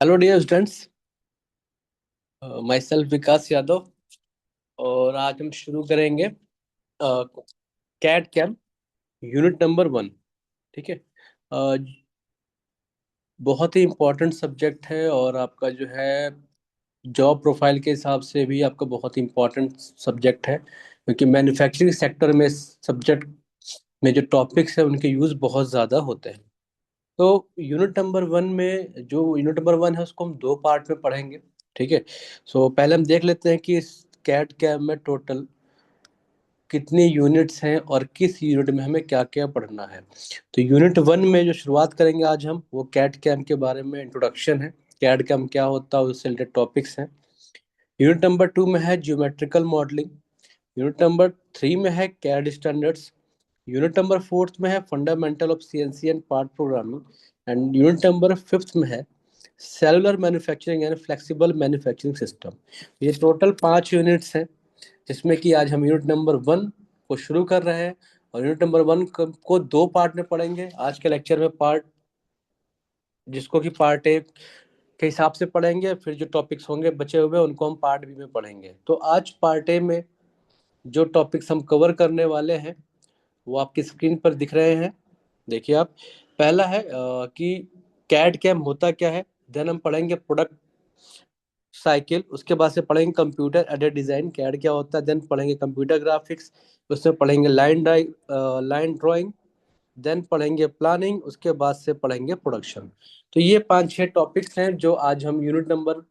Hello dear students, myself Vikas Yadav. और आज हम शुरू करेंगे कैट कैम यूनिट नंबर 1। ठीक है। अ, बहुत ही इम्पोर्टेंट सब्जेक्ट है और आपका जो है जॉब प्रोफाइल के हिसाब से भी आपका बहुत इम्पोर्टेंट सब्जेक्ट है, क्योंकि मैन्युफैक्चरिंग सेक्टर में सब्जेक्ट में जो टॉपिक्स है उनके यूज़ बहुत ज़्यादा होते हैं। तो यूनिट नंबर वन है उसको हम दो पार्ट में पढ़ेंगे। ठीक है। सो पहले हम देख लेते हैं कि इस कैट कैम में टोटल कितनी यूनिट्स हैं और किस यूनिट में हमें क्या क्या पढ़ना है। तो यूनिट 1 में जो शुरुआत करेंगे आज हम, वो कैट कैम के बारे में इंट्रोडक्शन है। कैट कैम क्या होता है उससे रिलेटेड टॉपिक्स हैं। यूनिट नंबर 2 में है ज्योमेट्रिकल मॉडलिंग। यूनिट नंबर 3 में है कैड स्टैंडर्ड्स। यूनिट नंबर 4 में है fundamental of CNC and part programming. And unit number 5 में है cellular manufacturing and flexible manufacturing system. ये टोटल 5 यूनिट्स हैं, जिसमें कि आज हम यूनिट नंबर 1 को शुरू कर रहे हैं। और यूनिट नंबर 1 को दो पार्ट में पढ़ेंगे आज के लेक्चर में। पार्ट जिसको कि पार्ट ए के हिसाब से पढ़ेंगे, फिर जो टॉपिक्स होंगे बचे हुए उनको हम पार्ट बी में पढ़ेंगे। तो आज पार्ट ए में जो टॉपिक्स हम कवर करने वाले हैं वो आपकी स्क्रीन पर दिख रहे हैं। देखिए आप। पहला है कि कैड कैम होता क्या है। देन हम पढ़ेंगे प्रोडक्ट साइकिल। उसके बाद से पढ़ेंगे कंप्यूटर एडेड डिजाइन, कैड क्या होता है। देन पढ़ेंगे कंप्यूटर ग्राफिक्स। उसमें पढ़ेंगे लाइन ड्राइंग। देन पढ़ेंगे प्लानिंग। उसके बाद से पढ़ेंगे प्रोडक्शन। तो ये 5-6 टॉपिक्स हैं जो आज हम यूनिट नंबर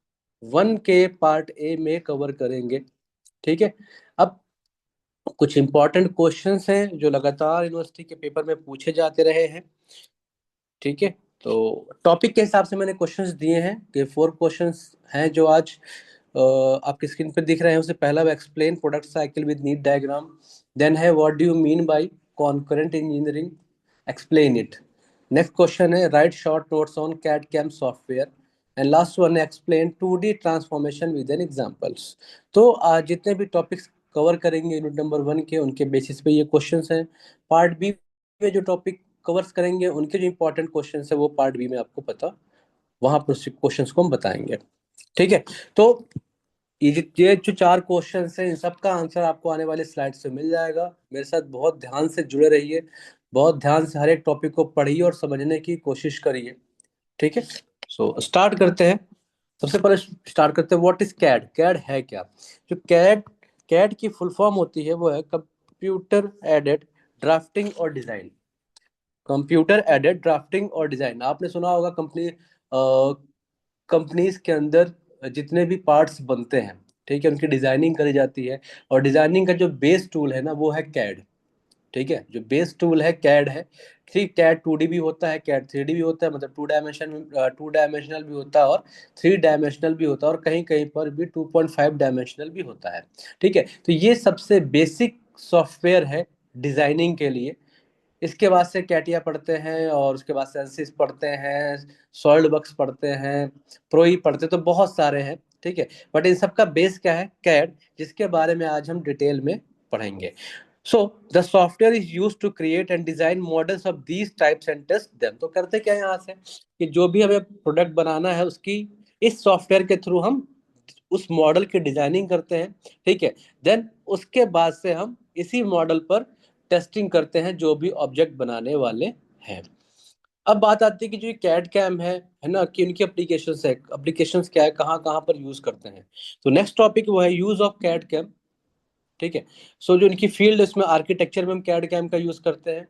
1 के पार्ट ए में कवर करेंगे। ठीक है। अब कुछ इंपॉर्टेंट क्वेश्चंस हैं जो लगातार यूनिवर्सिटी के पेपर में पूछे जाते रहे हैं। ठीक है। तो टॉपिक के हिसाब से मैंने क्वेश्चंस दिए हैं कि 4 क्वेश्चंस हैं जो आज आपकी स्क्रीन पे दिख रहे हैं। उससे पहला explain product cycle with neat diagram. Then है what do you mean by concurrent engineering, explain it. Next question है write short notes on CAD CAM software. And last one है explain 2D transformation with an examples. तो आज जितने भी topics cover करेंगे unit number 1 के, उनके basis पे ये क्वेश्चंस हैं। पार्ट बी में जो टॉपिक कवर्स करेंगे उनके जो इंपॉर्टेंट क्वेश्चन है वो पार्ट बी में आपको पता, वहां पर क्वेश्चन को हम बताएंगे। ठीक है। तो ये जो 4 क्वेश्चन हैं इन सब का आंसर आपको आने वाले स्लाइड से मिल जाएगा। मेरे साथ बहुत ध्यान से जुड़े रहिए, बहुत ध्यान से हर एक टॉपिक को पढ़िए और समझने की कोशिश करिए। ठीक है। सो स्टार्ट करते हैं। सबसे पहले स्टार्ट करते हैं व्हाट इज कैड। कैड है क्या। जो कैड कैड की फुल फॉर्म होती है वो है कंप्यूटर एडेड ड्राफ्टिंग और डिजाइन। कंप्यूटर एडेड ड्राफ्टिंग और डिजाइन आपने सुना होगा। कंपनीज के अंदर जितने भी पार्ट्स बनते हैं, ठीक है, उनकी डिजाइनिंग करी जाती है। और डिजाइनिंग का जो बेस टूल है ना वो है कैड। ठीक है। जो बेस टूल है कैड है। ठीक, कैड 2D भी होता है, कैड 3D भी होता है, मतलब टू डायमेंशनल भी होता है और 3 डायमेंशनल भी होता है, और कहीं कहीं पर भी 2.5 डायमेंशनल भी होता है। ठीक है। तो ये सबसे बेसिक सॉफ्टवेयर है डिजाइनिंग के लिए। इसके बाद से कैटिया पढ़ते हैं और उसके बाद से एंसिस पढ़ते हैं, सॉलिड वर्क्स पढ़ते हैं, प्रोई पढ़ते हैं, तो बहुत सारे हैं। ठीक है। बट इन सब का बेस क्या है, कैड, जिसके बारे में आज हम डिटेल में पढ़ेंगे। So the software is use to create and design models of these types and test them. तो करते क्या है यहाँ से कि जो भी हमें प्रोडक्ट बनाना है उसकी इस सॉफ्टवेयर के थ्रू हम उस मॉडल की डिजाइनिंग करते हैं। ठीक है। देन उसके बाद से हम इसी मॉडल पर टेस्टिंग करते हैं जो भी ऑब्जेक्ट बनाने वाले हैं। अब बात आती है कि जो कैड कैम है ना, कि उनकी एप्लीकेशंस क्या है, कहाँ कहाँ पर यूज करते हैं। तो नेक्स्ट टॉपिक वो है यूज ऑफ कैड कैम। ठीक है। सो जो इनकी फील्ड, इसमें आर्किटेक्चर में हम कैड कैम का यूज करते हैं,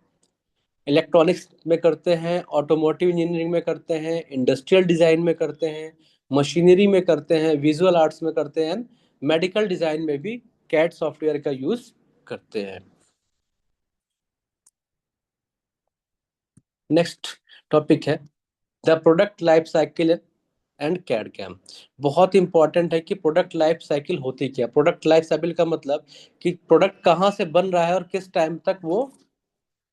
इलेक्ट्रॉनिक्स में करते हैं, ऑटोमोटिव इंजीनियरिंग में करते हैं, इंडस्ट्रियल डिजाइन में करते हैं, मशीनरी में करते हैं, विजुअल आर्ट्स में करते हैं, मेडिकल डिजाइन में भी कैड सॉफ्टवेयर का यूज करते हैं। नेक्स्ट टॉपिक है the product life cycle and CAD CAM. बहुत इंपॉर्टेंट है कि प्रोडक्ट लाइफ साइकिल होती क्या। प्रोडक्ट लाइफ साइकिल का मतलब कि प्रोडक्ट कहाँ से बन रहा है और किस टाइम तक वो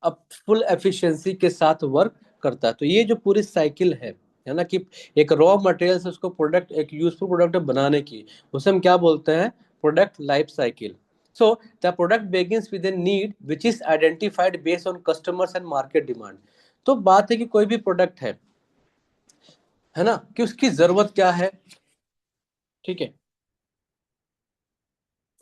अब फुल एफिशिएंसी के साथ वर्क करता है। तो ये जो पूरी साइकिल है ना, कि एक रॉ मटेरियल से उसको प्रोडक्ट, एक यूजफुल प्रोडक्ट बनाने की, उसे हम क्या बोलते हैं, product life cycle. So the product begins with a need which is identified based on customers and market demand. तो बात है कि कोई भी प्रोडक्ट है है ना, कि उसकी जरूरत क्या है। ठीक है,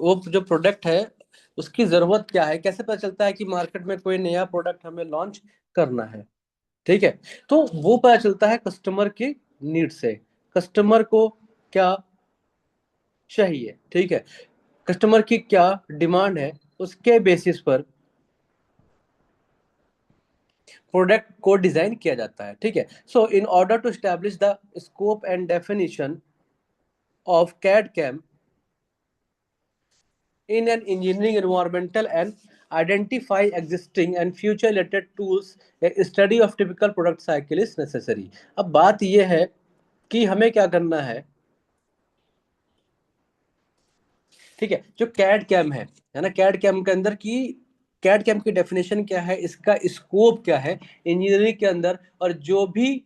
वो जो प्रोडक्ट है उसकी जरूरत क्या है, कैसे पता चलता है कि मार्केट में कोई नया प्रोडक्ट हमें लॉन्च करना है। ठीक है, तो वो पता चलता है कस्टमर की नीड से, कस्टमर को क्या चाहिए। ठीक है, कस्टमर की क्या डिमांड है, उसके बेसिस पर प्रोडक्ट को डिजाइन किया जाता है। ठीक है, so in order to establish the scope and definition of CAD CAM in an engineering environmental and identify existing and future related tools, a study of typical product cycle is necessary। अब बात यह है कि हमें क्या करना है। ठीक है, जो कैड कैम है ना, कैड कैम के अंदर की कैड कैम की डेफिनेशन क्या है, इसका स्कोप क्या है इंजीनियरिंग के अंदर, और जो भी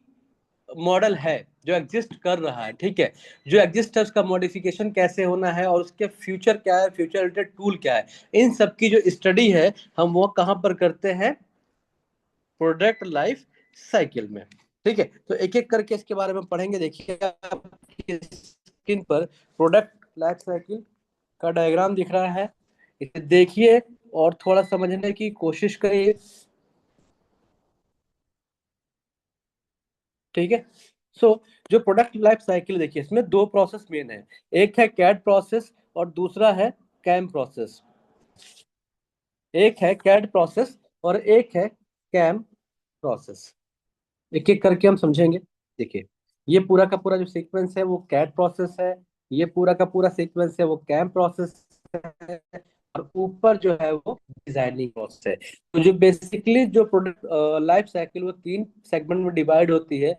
मॉडल है जो एग्जिस्ट कर रहा है, ठीक है, जो एग्जिस्ट है उसका मॉडिफिकेशन कैसे होना है, और उसके फ्यूचर क्या है, फ्यूचर रिलेटेड टूल क्या है, इन सब की जो स्टडी है हम वो कहां पर करते हैं, प्रोडक्ट लाइफ साइकिल में। ठीक है, तो एक एक करके इसके बारे में पढ़ेंगे। देखिए आपकी स्क्रीन पर प्रोडक्ट लाइफ साइकिल का डायग्राम दिख रहा है, इसे देखिए और थोड़ा समझने की कोशिश करिए। ठीक है, सो जो प्रोडक्ट लाइफ साइकिल देखिए इसमें दो प्रोसेस मेन है, एक है कैड प्रोसेस और दूसरा है कैम प्रोसेस। एक है कैड प्रोसेस और एक है कैम प्रोसेस। एक एक करके हम समझेंगे। देखिए, ये पूरा का पूरा जो सीक्वेंस है वो कैड प्रोसेस है, ये पूरा का पूरा सीक्वेंस है वो कैम प्रोसेस है, और ऊपर जो है वो डिजाइनिंग प्रोसेस है। तो जो बेसिकली जो प्रोडक्ट लाइफ साइकिल वो तीन सेगमेंट में डिवाइड होती है।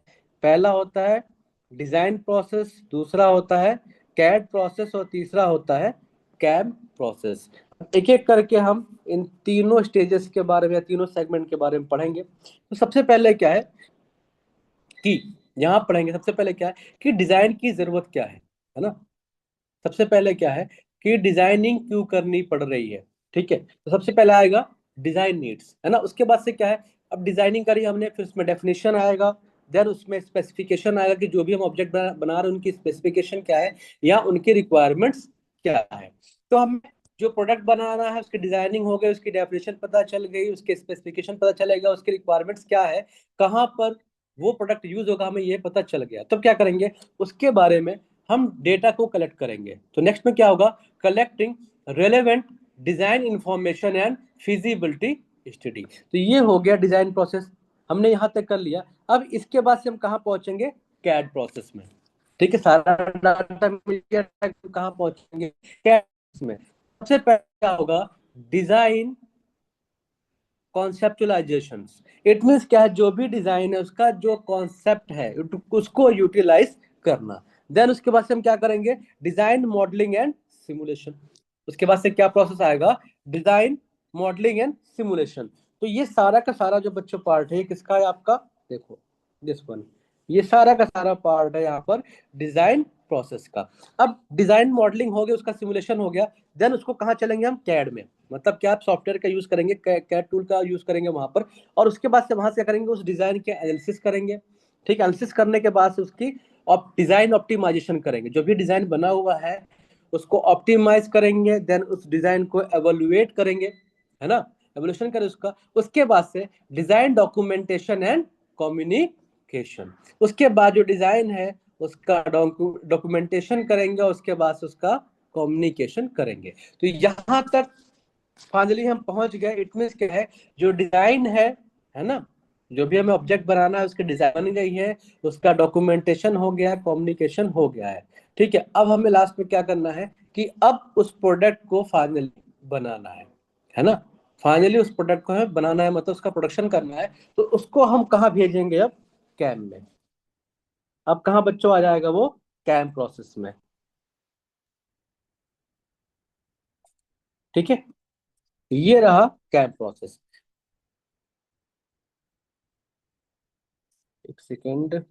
पहला होता है डिजाइन प्रोसेस, दूसरा होता है कैड प्रोसेस और तीसरा होता है कैम प्रोसेस। एक एक करके हम इन तीनों स्टेजेस के बारे में या तीनों सेगमेंट के बारे में पढ़ेंगे। तो सबसे पहले क्या है कि यहाँ पढ़ेंगे, सबसे पहले क्या है कि डिजाइन की जरूरत क्या है ना। सबसे पहले क्या है कि डिजाइनिंग क्यों करनी पड़ रही है। ठीक है, तो सबसे पहले आएगा डिजाइन नीड्स, है ना। उसके बाद से क्या है, अब डिजाइनिंग करी हमने, फिर उसमें डेफिनेशन आएगा, देन उसमें स्पेसिफिकेशन आएगा कि जो भी हम ऑब्जेक्ट बना रहे हैं उनकी स्पेसिफिकेशन क्या है या उनकी रिक्वायरमेंट्स क्या है। तो हम जो प्रोडक्ट बनाना है उसकी डिजाइनिंग हो गई, उसकी डेफिनेशन पता चल गई, उसके स्पेसिफिकेशन पता चलेगा, उसकी रिक्वायरमेंट्स क्या है, कहाँ पर वो प्रोडक्ट यूज होगा, हमें ये पता चल गया। तब क्या करेंगे, उसके बारे में हम डेटा को कलेक्ट करेंगे। तो नेक्स्ट में क्या होगा, collecting relevant design information and feasibility study. तो ये हो गया डिजाइन प्रोसेस, हमने यहां तक कर लिया। अब इसके बाद से हम कहां पहुंचेंगे, कैड प्रोसेस में। ठीक है, सारा डाटा मिल गया, कहां पहुंचेंगे, कैड में। सबसे पहले क्या होगा, डिजाइन कॉन्सेप्चुलाइजेशन। इट मीन्स क्या है, जो भी डिजाइन है उसका जो कॉन्सेप्ट है उसको यूटिलाइज करना। देन उसके बाद से हम क्या करेंगे, डिजाइन मॉडलिंग एंड सिमुलेशन। उसके बाद से क्या प्रोसेस आएगा, डिजाइन मॉडलिंग एंड सिमुलेशन। तो ये सारा का सारा जो बच्चों पार्ट है किसका है आपका, देखो दिस वन, ये सारा का सारा पार्ट है यहाँ पर डिजाइन प्रोसेस का। अब डिजाइन मॉडलिंग हो गया, उसका सिमुलेशन हो गया, देन उसको कहाँ चलेंगे हम, कैड में। मतलब क्या, आप सॉफ्टवेयर का यूज करेंगे, कैड टूल का यूज करेंगे वहां पर, और उसके बाद से वहां से करेंगे उस डिजाइन के एनालिसिस करेंगे। ठीक है, एनालिसिस करने के बाद से उसकी डिजाइन ऑप्टिमाइजेशन करेंगे, जो भी डिजाइन बना हुआ है उसको ऑप्टिमाइज करेंगे, देन उस डिजाइन को एवेलुएट करेंगे, है ना, एवोल्यूशन करें उसका। उसके बाद से डिजाइन डॉक्यूमेंटेशन एंड कम्युनिकेशन। उसके बाद जो डिजाइन है उसका डॉक्यूमेंटेशन करेंगे, उसके बाद से उसका कम्युनिकेशन करेंगे। तो यहां तक फाइनली हम पहुंच गए। इट मीन क्या है, जो डिजाइन है ना, जो भी हमें ऑब्जेक्ट बनाना है उसकी डिजाइन बन गई है, उसका डॉक्यूमेंटेशन हो गया है, कम्युनिकेशन हो गया है। ठीक है, अब हमें लास्ट में क्या करना है कि अब उस प्रोडक्ट को फाइनली बनाना है ना। फाइनली उस प्रोडक्ट को हमें बनाना है, मतलब उसका प्रोडक्शन करना है। तो उसको हम कहाँ भेजेंगे, अब कैम में। अब कहाँ बच्चों आ जाएगा वो, कैम प्रोसेस में। ठीक है, ये रहा कैम प्रोसेस। एक सेकेंड।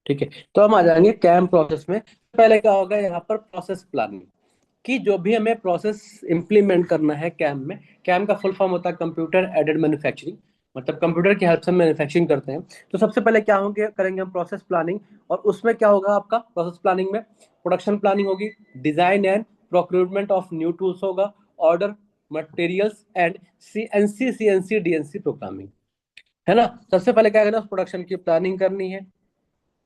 ठीक है, तो हम आ जाएंगे कैम प्रोसेस में। पहले क्या होगा यहाँ पर, प्रोसेस प्लानिंग। कि जो भी हमें प्रोसेस इम्प्लीमेंट करना है कैम में, कैम का फुल फॉर्म होता है कंप्यूटर एडेड मैन्युफैक्चरिंग, मतलब कंप्यूटर की हेल्प से मैन्युफैक्चरिंग करते हैं। तो सबसे पहले क्या होंगे, करेंगे हम प्रोसेस प्लानिंग, और उसमें क्या होगा आपका प्रोसेस प्लानिंग में, प्रोडक्शन प्लानिंग होगी, design and procurement of new tools होगा, order materials and CNC CNC DNC programming, है ना। सबसे पहले क्या करना है, प्रोडक्शन की प्लानिंग करनी है,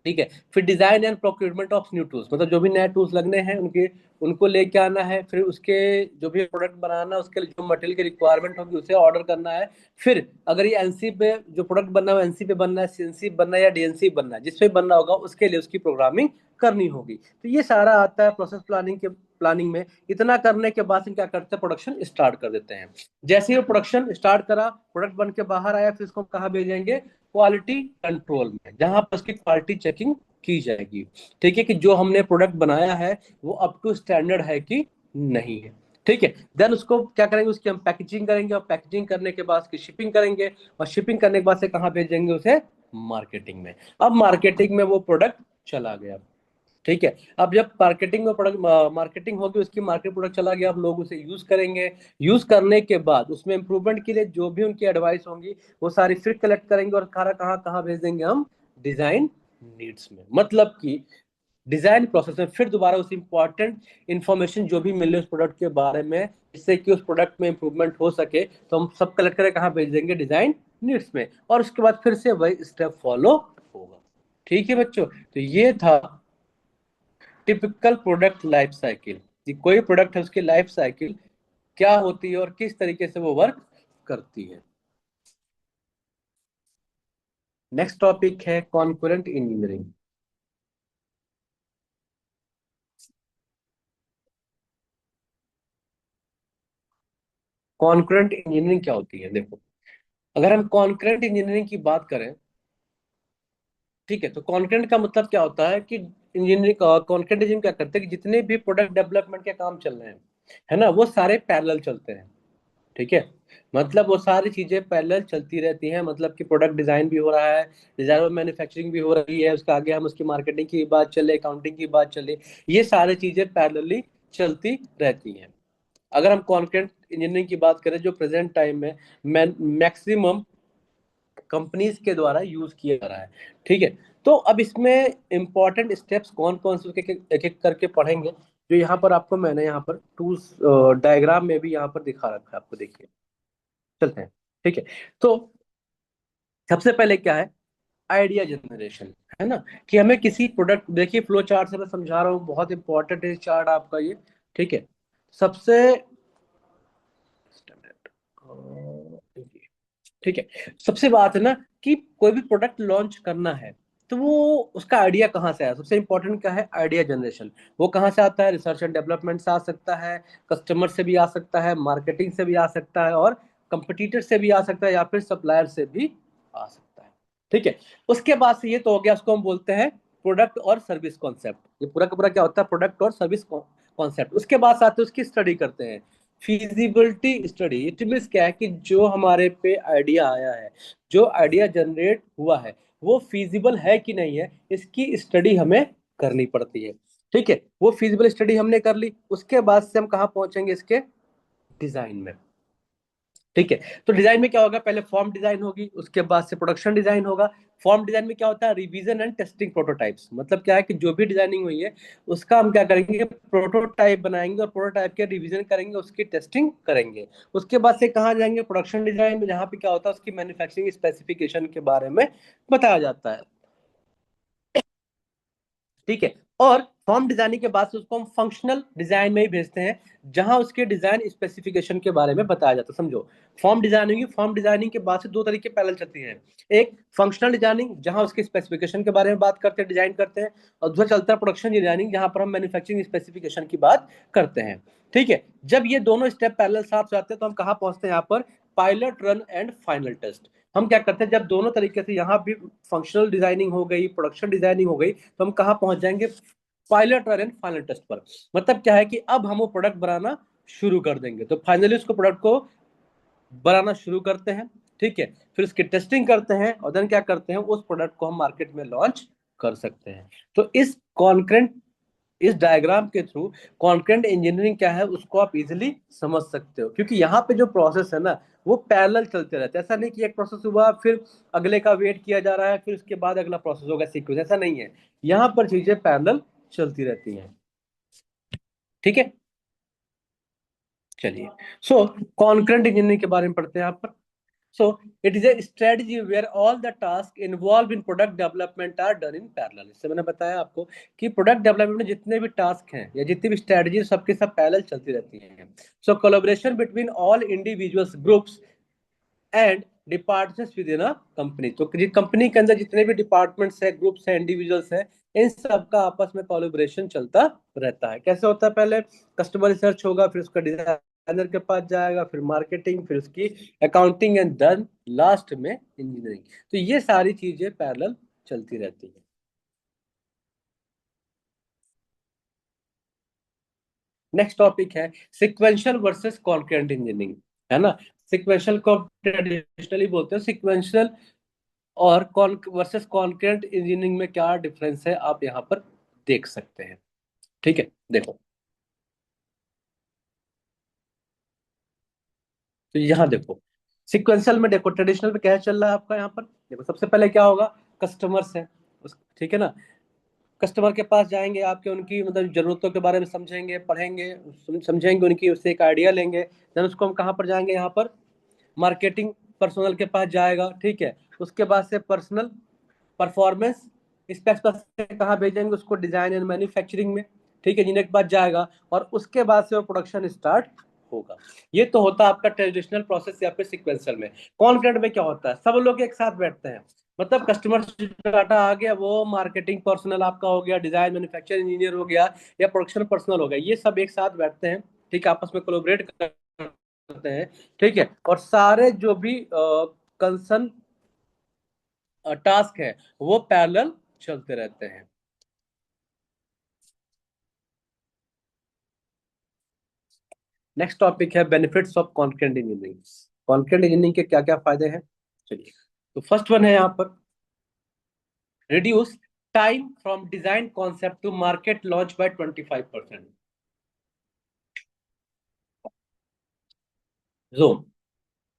ठीक है। फिर design and procurement of new tools, मतलब जो भी नए टूल्स लगने हैं उनके, उनको लेके आना है। फिर उसके जो भी प्रोडक्ट बनाना है उसके लिए जो मटेरियल की रिक्वायरमेंट होगी उसे ऑर्डर करना है। फिर अगर ये एनसी पे जो प्रोडक्ट बनना है एनसी पे बनना है, सीएनसी बनना है या डीएनसी बनना है, जिस पे बनना होगा उसके लिए उसकी प्रोग्रामिंग करनी होगी। तो ये सारा आता है प्रोसेस प्लानिंग के प्लानिंग में। इतना करने के बाद हम क्या करते हैं, प्रोडक्शन स्टार्ट कर देते हैं। जैसे ही प्रोडक्शन स्टार्ट करा, प्रोडक्ट बन के बाहर आया, फिर इसको हम कहाँ भेजेंगे, क्वालिटी कंट्रोल में, जहां पर उसकी क्वालिटी चेकिंग की जाएगी, ठीक है, कि जो हमने प्रोडक्ट बनाया है वो अप टू स्टैंडर्ड है कि नहीं है, ठीक है। देन उसको क्या करेंगे, उसकी हम पैकेजिंग करेंगे, और पैकेजिंग करने के बाद उसकी शिपिंग करेंगे, और शिपिंग करने के बाद से कहाँ भेजेंगे उसे, मार्केटिंग में। अब मार्केटिंग में वो प्रोडक्ट चला गया, ठीक है। अब जब मार्केटिंग में प्रोडक्ट मार्केटिंग होगी, उसकी मार्केट प्रोडक्ट चला गया, अब लोग उसे यूज करेंगे। यूज करने के बाद उसमें इंप्रूवमेंट के लिए जो भी उनकी एडवाइस होंगी वो सारी फिर कलेक्ट करेंगे, और खाना कहाँ कहाँ भेज देंगे हम, डिजाइन नीड्स में, मतलब कि डिजाइन प्रोसेस में फिर दोबारा उस इंपॉर्टेंट इंफॉर्मेशन जो भी मिले उस प्रोडक्ट के बारे में, जिससे कि उस प्रोडक्ट में इंप्रूवमेंट हो सके, तो हम सब कलेक्ट करके कहाँ भेज देंगे, डिजाइन नीड्स में, और उसके बाद फिर से वही स्टेप फॉलो होगा, ठीक है बच्चों। तो ये था टिपिकल प्रोडक्ट लाइफ साइकिल, कि कोई प्रोडक्ट है उसकी लाइफ साइकिल क्या होती है और किस तरीके से वो वर्क करती है। नेक्स्ट टॉपिक है कॉन्करेंट इंजीनियरिंग। कॉन्करेंट इंजीनियरिंग क्या होती है, देखो, अगर हम कॉन्करेंट इंजीनियरिंग की बात करें, ठीक है, तो कॉन्करेंट का मतलब क्या होता है कि इंजीनियरिंग, कॉन्करेंट इंजीनियरिंग क्या करते हैं कि जितने भी प्रोडक्ट डेवलपमेंट के काम चल रहे हैं, है ना, वो सारे पैरेलल चलते हैं, ठीक है। मतलब वो सारी चीजें पैरेलल चलती रहती हैं, मतलब कि प्रोडक्ट डिजाइन भी हो रहा है, डिजाइन और मैन्युफैक्चरिंग भी हो रही है, उसके आगे हम उसकी मार्केटिंग की बात चले, अकाउंटिंग की बात चले, ये सारी चीजें पैरेलली चलती रहती हैं। अगर हम कॉन्करेंट इंजीनियरिंग की बात करें, जो प्रेजेंट टाइम में मैक्सिमम कंपनीज के द्वारा यूज किया जा रहा है, ठीक है। तो अब इसमें इंपॉर्टेंट स्टेप्स कौन कौन से एक एक करके पढ़ेंगे, जो यहाँ पर आपको मैंने यहाँ पर टूल्स डायग्राम में भी यहाँ पर दिखा रखा है, आपको देखिए, चलते हैं, ठीक है। तो सबसे पहले क्या है, आइडिया जनरेशन, है ना, कि हमें किसी प्रोडक्ट, देखिए फ्लो चार्ट से मैं समझा रहा हूँ, बहुत इंपॉर्टेंट है चार्ट आपका ये, ठीक है। सबसे, ठीक है, सबसे बात है ना कि कोई भी प्रोडक्ट लॉन्च करना है, तो वो उसका आइडिया कहाँ से आया, सबसे इंपॉर्टेंट क्या है, आइडिया जनरेशन। वो कहाँ से आता है, रिसर्च एंड डेवलपमेंट से आ सकता है, कस्टमर से भी आ सकता है, मार्केटिंग से भी आ सकता है, और कंपटीटर से भी आ सकता है, या फिर सप्लायर से भी आ सकता है, ठीक है। उसके बाद से ये तो हो गया, उसको हम बोलते हैं प्रोडक्ट और सर्विस कॉन्सेप्ट। ये पूरा का पूरा क्या होता है, प्रोडक्ट और सर्विस कॉन्सेप्ट। उसके बाद साथ में उसकी स्टडी करते हैं, फीजिबिलिटी स्टडी। इट मीन्स क्या है कि जो हमारे पे आइडिया आया है, जो आइडिया जनरेट हुआ है, वो फीजिबल है कि नहीं है, इसकी स्टडी हमें करनी पड़ती है, ठीक है। वो फीजिबल स्टडी हमने कर ली, उसके बाद से हम कहाँ पहुंचेंगे, इसके डिजाइन में, ठीक है। तो डिजाइन में क्या होगा, पहले फॉर्म डिजाइन होगी, उसके बाद से प्रोडक्शन डिजाइन होगा। फॉर्म डिजाइन में क्या होता है, रिवीजन एंड टेस्टिंग प्रोटोटाइप्स, मतलब क्या है कि जो भी डिजाइनिंग हुई है उसका हम क्या करेंगे, प्रोटोटाइप बनाएंगे, और प्रोटोटाइप के रिवीजन करेंगे, उसकी टेस्टिंग करेंगे। उसके बाद से कहाँ जाएंगे, प्रोडक्शन डिजाइन में, जहाँ पे क्या होता है, उसकी मैन्युफैक्चरिंग स्पेसिफिकेशन के बारे में बताया जाता है, ठीक है। और फॉर्म डिजाइनिंग के बाद से उसको हम फंक्शनल डिजाइन में ही भेजते हैं, जहां उसके डिजाइन स्पेसिफिकेशन के बारे में बताया जाता है, समझो। फॉर्म डिजाइनिंग, फॉर्म डिजाइनिंग के बाद से दो तरीके पैरेलल चलती हैं, एक फंक्शनल डिजाइनिंग जहां उसके स्पेसिफिकेशन के बारे में बात करते हैं, डिजाइन करते हैं, और दूसरा चलता है प्रोडक्शन डिजाइनिंग, जहां पर हम मैन्युफैक्चरिंग स्पेसिफिकेशन की बात करते हैं, ठीक है। जब ये दोनों स्टेप पैरेलल साथ जाते हैं तो हम कहाँ पहुंचते हैं, यहाँ पर pilot run and final test. हम क्या करते हैं, जब दोनों तरीके से यहाँ भी फंक्शनल डिजाइनिंग हो गई, प्रोडक्शन डिजाइनिंग हो गई, तो हम कहाँ पहुंच जाएंगे, pilot run and final test पर। मतलब क्या है कि अब हम वो प्रोडक्ट बनाना शुरू कर देंगे, तो फाइनली उसको प्रोडक्ट को बनाना शुरू करते हैं, ठीक है। फिर उसकी टेस्टिंग करते हैं, और देन क्या करते हैं, उस प्रोडक्ट को हम मार्केट में लॉन्च कर सकते हैं। तो इस कॉन्करेंट इस डायग्राम के थ्रू कॉन्करेंट इंजीनियरिंग क्या है उसको आप इजिली समझ सकते हो, क्योंकि यहाँ पे जो प्रोसेस है ना वो पैरेलल चलते रहते हैं। ऐसा नहीं कि एक प्रोसेस हुआ फिर अगले का वेट किया जा रहा है फिर उसके बाद अगला प्रोसेस होगा सीक्वेंस, ऐसा नहीं है। यहाँ पर चीजें पैरेलल चलती रहती हैं। ठीक है, चलिए। सो कॉन्करेंट इंजीनियरिंग के बारे में पढ़ते हैं यहाँ पर। So it is a strategy where all the tasks involved in product development are done in parallel। इससे मैंने बताया आपको कि प्रोडक्ट डेवलपमेंट में जितने भी टास्क हैं या जितनी भी स्ट्रेटजी सबके सब पैरेलल चलती रहती हैं। So collaboration between all individuals groups and departments within a company. तो कंपनी के अंदर जितने भी डिपार्टमेंट्स है, ग्रुप्स है, इंडिविजुअल्स है, इन सबका आपस में कोलैबोरेशन चलता रहता है। कैसे होता है? पहले कस्टमर रिसर्च होगा, फिर उसका डिजाइनर के पास जाएगा, फिर मार्केटिंग, फिर उसकी अकाउंटिंग एंड देन लास्ट में इंजीनियरिंग। तो ये सारी चीजें पैरेलल चलती रहती है। नेक्स्ट टॉपिक है सिक्वेंशियल वर्सेस कॉन्करेंट इंजीनियरिंग, है ना। सिक्वेंशियल को ट्रेडिशनली बोलते हैं सिक्वेंशियल, और कॉन वर्सेस कॉन्करेंट इंजीनियरिंग में क्या डिफरेंस है आप यहाँ पर देख सकते हैं। ठीक है, देखो। तो यहाँ देखो सिक्वेंशियल में देखो ट्रेडिशनल में क्या चल रहा है आपका। यहाँ पर देखो सबसे पहले क्या होगा, कस्टमर्स है ठीक है ना। कस्टमर के पास जाएंगे, आपके उनकी मतलब जरूरतों के बारे में समझेंगे, पढ़ेंगे, समझेंगे उनकी, उससे एक आइडिया लेंगे। देन उसको हम कहाँ पर जाएंगे, यहाँ पर मार्केटिंग पर्सनल के पास जाएगा। ठीक है, उसके बाद से पर्सनल परफॉर्मेंस स्पेसिफिक कहाँ भेजेंगे उसको, डिजाइन एंड मैन्युफैक्चरिंग में। ठीक है, इंजीनियर के पास जाएगा और उसके बाद से वो प्रोडक्शन स्टार्ट होगा। ये तो होता है आपका ट्रेडिशनल प्रोसेस या फिर सिक्वेंशियल में। कॉन्करेंट में क्या होता है, सब लोग एक साथ बैठते हैं, मतलब कस्टमर डाटा आ गया, वो मार्केटिंग पर्सनल आपका हो गया, डिजाइन मैन्युफैक्चरिंग इंजीनियर हो गया, या प्रोडक्शन पर्सनल हो गया, ये सब एक साथ बैठते हैं। ठीक है, आपस में कोलैबोरेट करते हैं। ठीक है, और सारे जो भी कंसर्न टास्क है वो पैरेलल चलते रहते हैं। नेक्स्ट टॉपिक है benefits of concurrent engineering. Concurrent engineering के क्या क्या फायदे हैं, चलिए। तो फर्स्ट वन है यहाँ पर reduce time from design concept to market launch by 25%। जो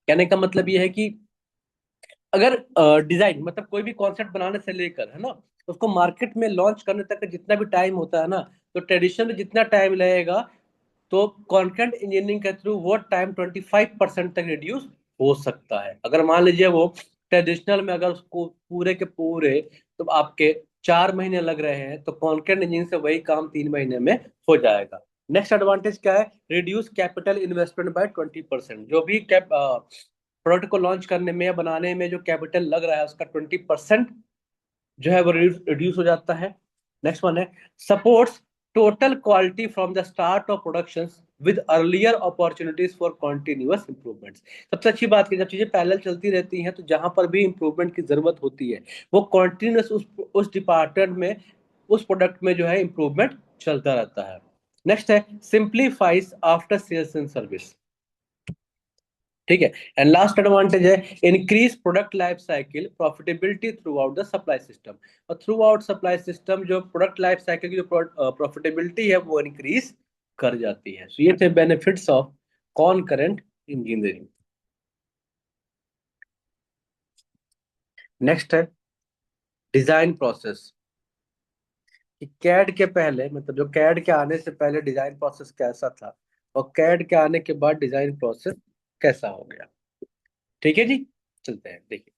कहने का मतलब ये है कि अगर डिजाइन मतलब कोई भी कॉन्सेप्ट बनाने से लेकर, है ना, उसको मार्केट में लॉन्च करने तक का जितना भी टाइम होता है ना, तो ट्रेडिशनल में जितना टाइम लगेगा, तो कंटेंट इंजीनियरिंग के थ्रू वो टाइम 25% तक रिड्यूस हो सकता है। अगर मान लीजिए वो ट्रेडिशनल में अगर उसको पूरे के पूरे तो आपके 4 महीने लग रहे हैं, तो कंटेंट इंजीनियरिंग से वही काम 3 महीने में हो जाएगा। नेक्स्ट एडवांटेज क्या है, रिड्यूस कैपिटल इन्वेस्टमेंट बाय 20%। जो भी प्रोडक्ट को लॉन्च करने में या बनाने में जो कैपिटल लग रहा है उसका 20% जो है वो रिड्यूस हो जाता है। नेक्स्ट वन है supports total quality from the start of production with earlier opportunities for continuous improvements. सबसे अच्छी बात की जब चीजें पैरेलल चलती रहती हैं तो जहां पर भी इंप्रूवमेंट की जरूरत होती है वो कॉन्टिन्यूअस उस डिपार्टमेंट में, उस प्रोडक्ट में जो है इंप्रूवमेंट चलता रहता है। नेक्स्ट है simplifies after sales and service. ठीक है, एंड लास्ट एडवांटेज है increase product life cycle profitability throughout the supply system. और थ्रू आउट सप्लाई सिस्टम जो प्रोडक्ट लाइफ साइकिल की जो प्रॉफिटेबिलिटी है वो इंक्रीज कर जाती है। सो ये थे बेनिफिट्स ऑफ कॉनकरेंट इंजीनियरिंग। नेक्स्ट है डिजाइन प्रोसेस। कि कैड के पहले मतलब जो कैड के आने से पहले डिजाइन प्रोसेस कैसा था और कैड के आने के बाद डिजाइन प्रोसेस कैसा हो गया। ठीक है जी, चलते हैं देखिए।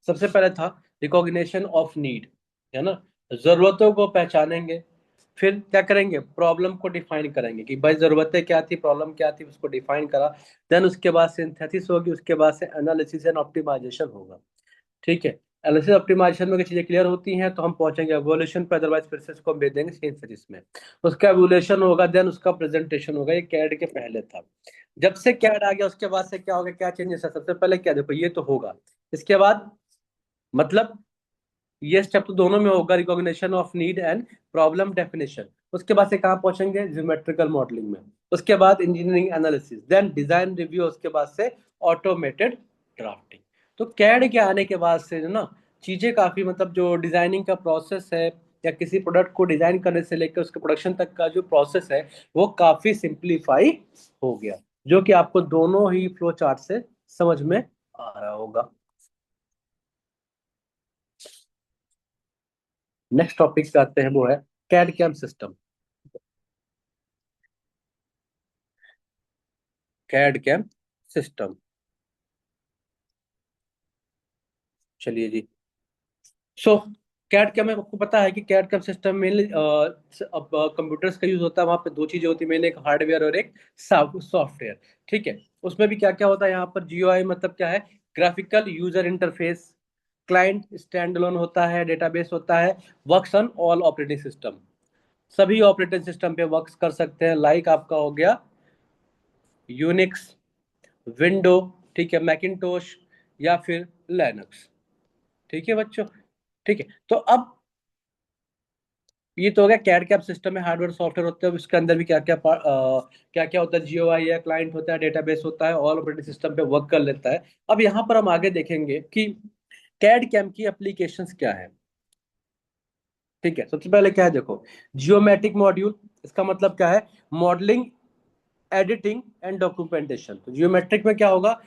सबसे पहले था रिकॉग्निशन ऑफ नीड, है ना। जरूरतों को पहचानेंगे, फिर क्या करेंगे, प्रॉब्लम को डिफाइन करेंगे कि भाई जरूरतें क्या थी, प्रॉब्लम क्या थी, उसको डिफाइन करा। देन उसके बाद सिंथेसिस होगी, उसके बाद से एनालिसिस एंड ऑप्टिमाइजेशन होगा। ठीक है, एनालिसिस ऑप्टिमाइजेशन में अगर चीजें क्लियर होती हैं तो हम पहुंचेंगे एवोल्यूशन पे, अदरवाइज फिर से इसको हम भेज देंगे सिंथेसिस में। उसका एवोल्यूशन होगा, देन उसका प्रेजेंटेशन होगा। ये कैड के पहले था। जब से कैड आ गया उसके बाद से क्या होगा, क्या चेंजेस है, सबसे पहले क्या देखो, ये तो होगा। इसके बाद मतलब ये स्टेप तो दोनों में होगा, recognition of need and problem definition. उसके बाद से कहाँ पहुंचेंगे, ज्योमेट्रिकल मॉडलिंग में। उसके बाद engineering analysis, then design review, उसके बाद से ऑटोमेटेड ड्राफ्टिंग। तो कैड के आने के बाद से ना चीजें काफी मतलब जो डिजाइनिंग का प्रोसेस है या किसी प्रोडक्ट को डिजाइन करने से लेकर उसके प्रोडक्शन तक का जो प्रोसेस है वो काफी सिंप्लीफाई हो गया, जो कि आपको दोनों ही फ्लो चार्ट से समझ में आ रहा होगा। नेक्स्ट टॉपिक पे आते हैं, वो है CAD CAM system. CAD CAM system, चलिए जी। सो कैड कैम, आपको पता है कि कैड कैम सिस्टम मेनली अब कंप्यूटर्स का यूज होता है, वहां पे दो चीजें होती है, मेन एक हार्डवेयर और एक सॉफ्टवेयर। ठीक है, उसमें भी क्या क्या होता है यहाँ पर, जीयूआई मतलब क्या है, graphical user interface. Client stand alone होता है, डेटाबेस होता है, works on all operating system, सभी ऑपरेटिंग सिस्टम पे वर्क्स कर सकते हैं, लाइक आपका हो गया यूनिक्स, विंडो, ठीक है, मैकिनटोश, या फिर लिनक्स। ठीक है बच्चों, ठीक है। तो अब ये तो हो गया कैड कैप सिस्टम में हार्डवेयर सॉफ्टवेयर होते हैं, उसके अंदर भी क्या क्या क्या क्या होता है, जीओआई है, क्लाइंट होता है, डेटाबेस होता है, ऑल ऑपरेटिंग सिस्टम पे वर्क कर लेता है। अब यहाँ पर हम आगे देखेंगे कि कैड कैम की एप्लीकेशंस क्या है। ठीक है, सबसे पहले क्या है देखो, जियोमेट्रिक मॉड्यूल, इसका मतलब क्या है, मॉडलिंग, एडिटिंग एंड डॉक्यूमेंटेशन। तो जियोमेट्रिक में क्या होगा,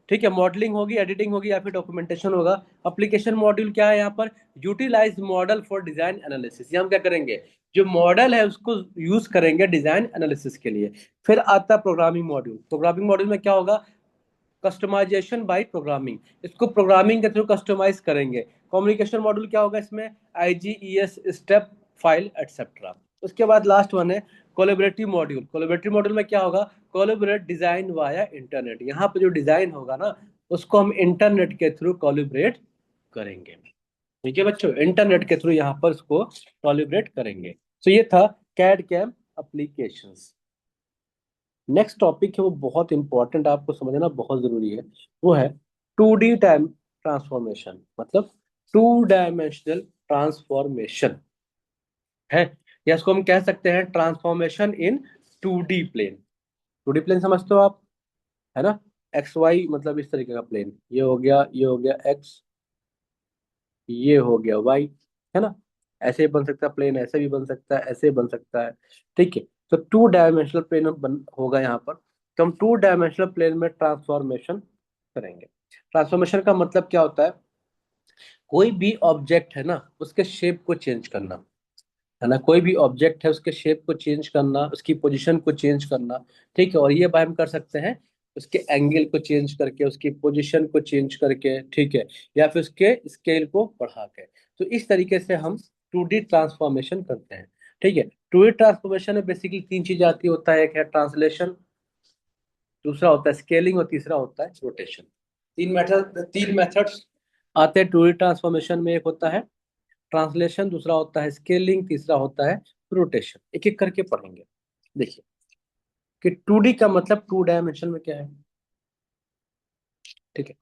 ठीक है, मॉडलिंग होगी, एडिटिंग होगी, या फिर डॉक्यूमेंटेशन होगा। एप्लीकेशन मॉड्यूल क्या है यहाँ पर, utilise model for design analysis, ये हम क्या करेंगे, जो मॉडल है उसको यूज करेंगे डिजाइन एनालिसिस के लिए। फिर आता है प्रोग्रामिंग मॉड्यूल, प्रोग्रामिंग मॉड्यूल में क्या होगा, कस्टमाइजेशन बाय प्रोग्रामिंग, इसको प्रोग्रामिंग के थ्रू कस्टमाइज करेंगे। कम्युनिकेशन मॉड्यूल क्या होगा इसमें, आईजीईएस, स्टेप, फाइल एटसेट्रा। उसके बाद लास्ट वन है कोलेबरेटिव मॉड्यूल। कोलेबरेटिव मॉड्यूल में क्या होगा, कोलेबरेट डिजाइन वाया इंटरनेट, यहाँ पे जो डिजाइन होगा ना उसको हम इंटरनेट के थ्रू कोलिब्रेट करेंगे। ठीक है बच्चों, इंटरनेट के थ्रू यहाँ पर इसको कोलिब्रेट करेंगे। तो ये था CAD CAM applications. Next topic है वो बहुत इंपॉर्टेंट, आपको समझना बहुत जरूरी है, वो है 2D टाइम ट्रांसफॉर्मेशन, मतलब 2 डायमेंशनल ट्रांसफॉर्मेशन है, या इसको हम कह सकते हैं transformation in 2D plane. 2D plane समझते हो आप, है ना, एक्स वाई मतलब इस तरीके का प्लेन, ये हो गया, ये हो गया एक्स, ये हो गया वाई, है ना। ऐसे भी बन सकता है प्लेन, ऐसे भी बन सकता है, ऐसे बन सकता है। ठीक है, तो 2 डायमेंशनल प्लेन होगा यहाँ पर, तो हम 2 डायमेंशनल प्लेन में ट्रांसफॉर्मेशन करेंगे। ट्रांसफॉर्मेशन का मतलब क्या होता है, कोई भी ऑब्जेक्ट है ना उसके शेप को चेंज करना, है ना, कोई भी ऑब्जेक्ट है उसके शेप को चेंज करना, उसकी पोजीशन को चेंज करना। ठीक है, और ये बाय हम कर सकते हैं उसके एंगल को चेंज करके, उसकी पोजीशन को चेंज करके, ठीक है, या फिर उसके स्केल को बढ़ा के। तो इस तरीके से हम 2D ट्रांसफॉर्मेशन करते हैं। ठीक है, 2D ट्रांसफॉर्मेशन में बेसिकली 3 चीजें आती होता है, एक है ट्रांसलेशन, दूसरा होता है स्केलिंग, और तीसरा होता है रोटेशन। 3 मेथड्स आते हैं 2D ट्रांसफॉर्मेशन में, एक होता है ट्रांसलेशन, दूसरा होता है स्केलिंग, तीसरा होता है रोटेशन। एक एक करके पढ़ेंगे। देखिए कि 2D का मतलब 2 डायमेंशन में क्या है। ठीक है,